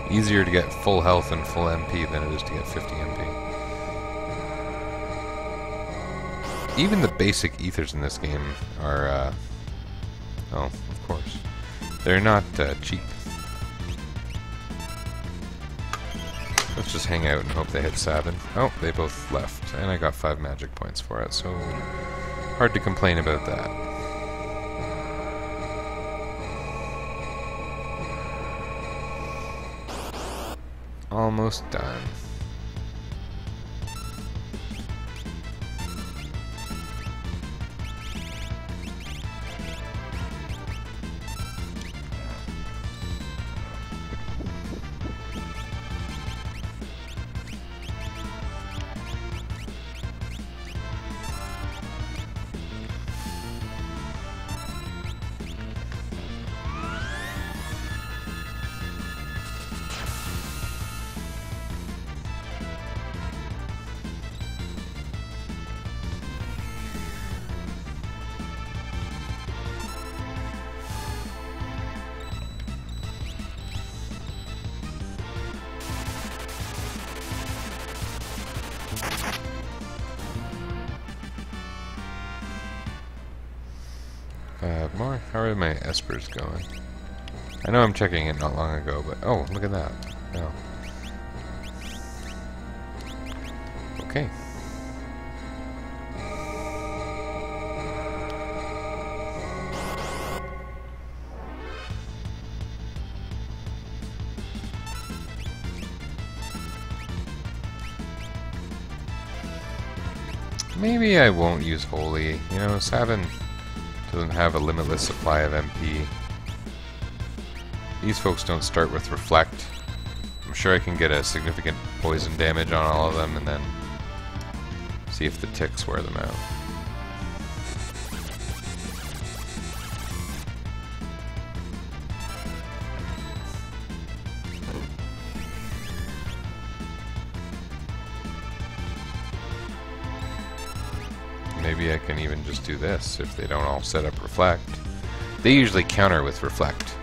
Easier to get full health and full MP than it is to get 50 MP. Even the basic ethers in this game are, oh, of course. They're not cheap. Let's just hang out and hope they hit Sabin. Oh, they both left, and I got 5 magic points for it, so hard to complain about that. Almost done. More? How are my espers going? I know I'm checking it not long ago, but oh, look at that. No. Okay. Maybe I won't use Holy. You know, Sabin doesn't have a limitless supply of MP. These folks don't start with Reflect. I'm sure I can get a significant poison damage on all of them and then see if the ticks wear them out. Maybe I can even just do this if they don't all set up Reflect. They usually counter with Reflect.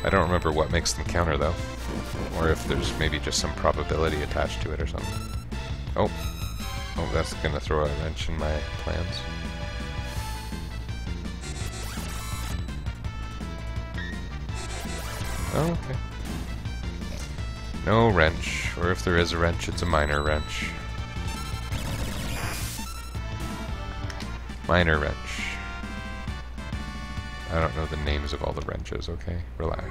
I don't remember what makes them counter though. Or if there's maybe just some probability attached to it or something. Oh. Oh, that's gonna throw a wrench in my plans. Oh, okay. No wrench. Or if there is a wrench, it's a minor wrench. Minor wrench. I don't know the names of all the wrenches, okay? Relax.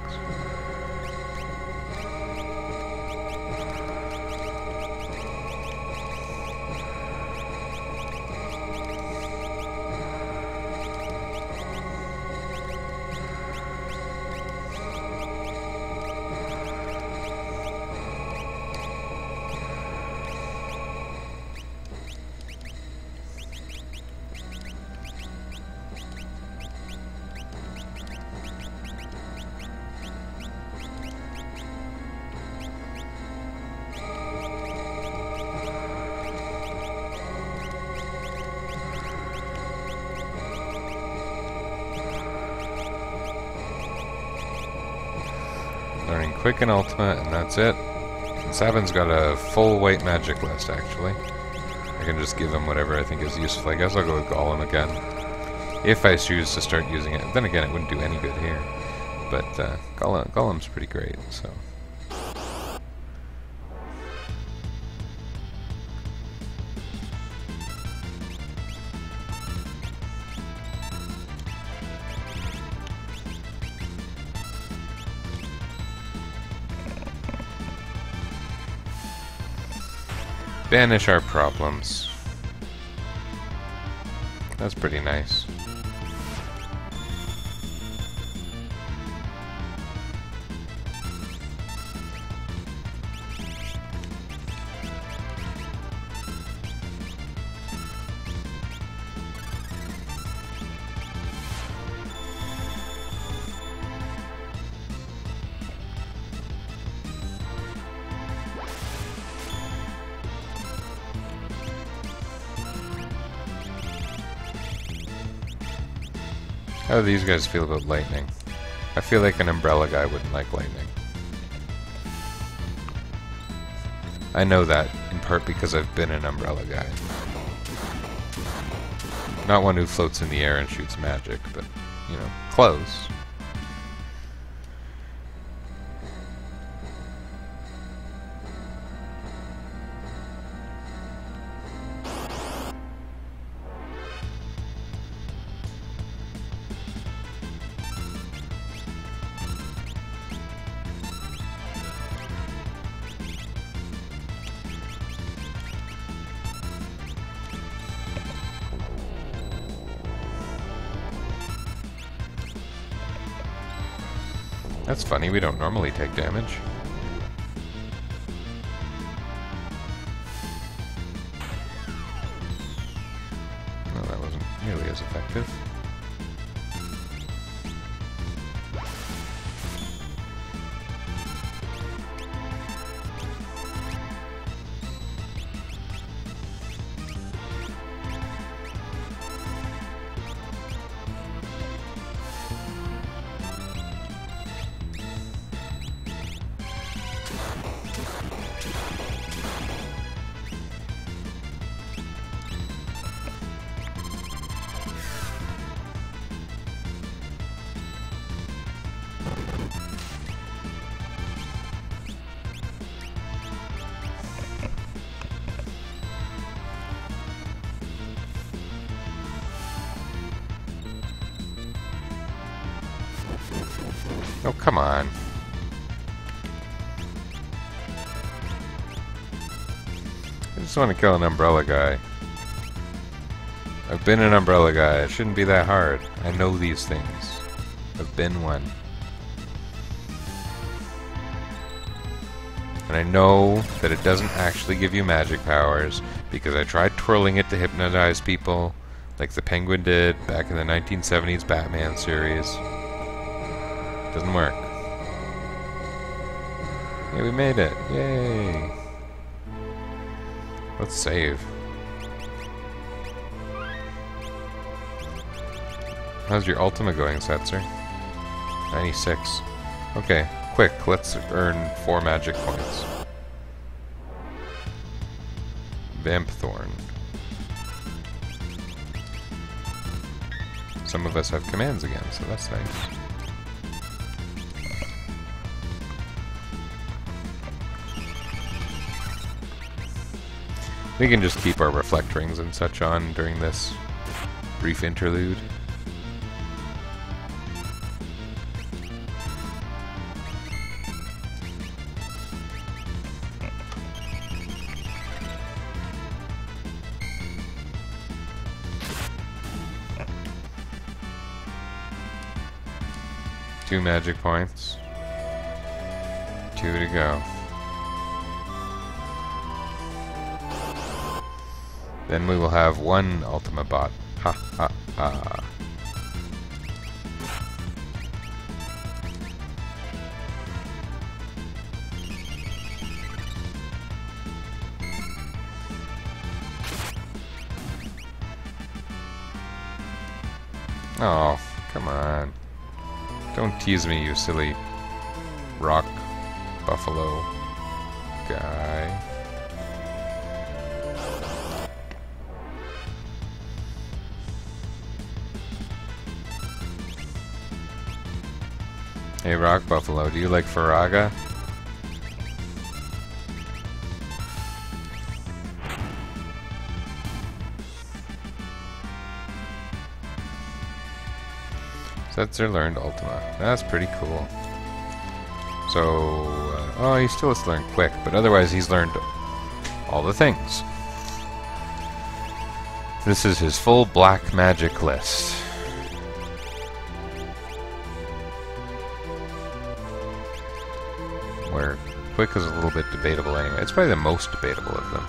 Learning Quick and Ultimate, and that's it. And Sabin's got a full white magic list, actually. I can just give him whatever I think is useful. I guess I'll go with Golem again. If I choose to start using it. Then again, it wouldn't do any good here. But Golem's pretty great, so... Banish our problems. That's pretty nice. How do these guys feel about lightning? I feel like an umbrella guy wouldn't like lightning. I know that, in part because I've been an umbrella guy. Not one who floats in the air and shoots magic, but, you know, close. That's funny, we don't normally take damage. No, that wasn't nearly as effective. Oh, come on. I just want to kill an umbrella guy. I've been an umbrella guy. It shouldn't be that hard. I know these things. I've been one. And I know that it doesn't actually give you magic powers because I tried twirling it to hypnotize people like the Penguin did back in the 1970s Batman series. Doesn't work. Yeah, we made it. Yay. Let's save. How's your Ultima going, Setzer? 96. Okay, quick, let's earn 4 magic points. Vampthorn. Some of us have commands again, so that's nice. We can just keep our reflect rings and such on during this brief interlude. Two magic points. 2 to go. Then we will have 1 Ultima bot. Ha ha ha. Oh, come on. Don't tease me, you silly rock buffalo guy. Hey, Rock Buffalo, do you like Faraga? Setzer learned Ultima. That's pretty cool. So, oh, he still has to learn Quick, but otherwise he's learned all the things. This is his full black magic list. Where Quick is a little bit debatable anyway. It's probably the most debatable of them.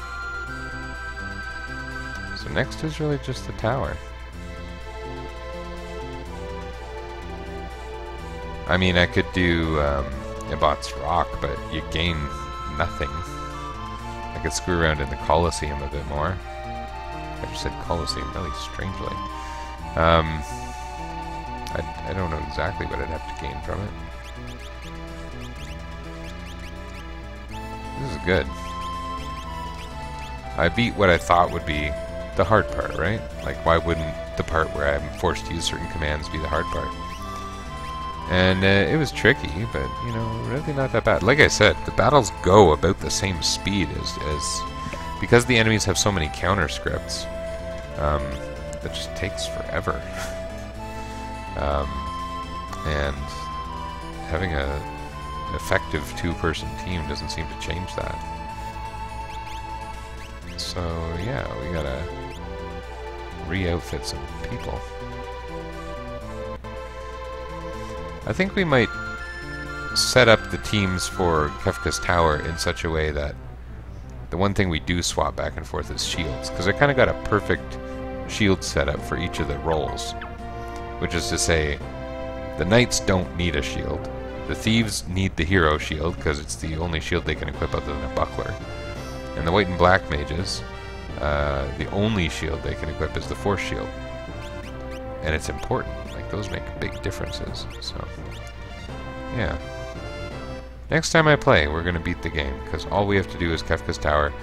So next is really just the tower. I mean, I could do Ibot's Rock, but you gain nothing. I could screw around in the Colosseum a bit more. I just said Colosseum really strangely. I don't know exactly what I'd have to gain from it. This is good. I beat what I thought would be the hard part, right? Like, why wouldn't the part where I'm forced to use certain commands be the hard part? And it was tricky, but, you know, really not that bad. Like I said, the battles go about the same speed as because the enemies have so many counter scripts, that just takes forever. And having a effective two-person team doesn't seem to change that. So yeah, we gotta re-outfit some people. I think we might set up the teams for Kefka's Tower in such a way that the one thing we do swap back and forth is shields, because I kind of got a perfect shield setup for each of the roles, which is to say, the knights don't need a shield. The thieves need the hero shield, because it's the only shield they can equip other than a buckler. And the white and black mages, the only shield they can equip is the force shield. And it's important. Like, those make big differences. So, yeah. Next time I play, we're going to beat the game, because all we have to do is Kefka's Tower.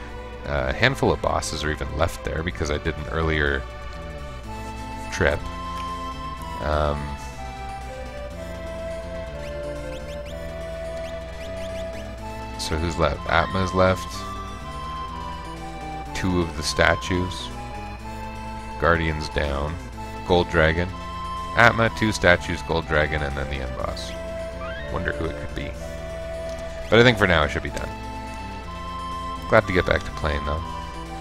A handful of bosses are even left there, because I did an earlier trip. So who's left? Atma's left. 2 of the statues. Guardians down. Gold Dragon. Atma, 2 statues, Gold Dragon, and then the end boss. Wonder who it could be. But I think for now it should be done. Glad to get back to playing though.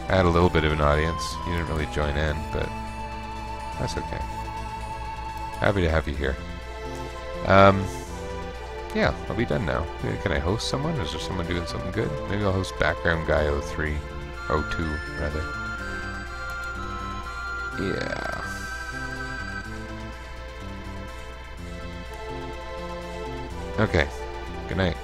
I had a little bit of an audience. You didn't really join in, but that's okay. Happy to have you here. Yeah, I'll be done now. Can I host someone? Is there someone doing something good? Maybe I'll host Background Guy 03. 02, rather. Yeah. Okay. Good night.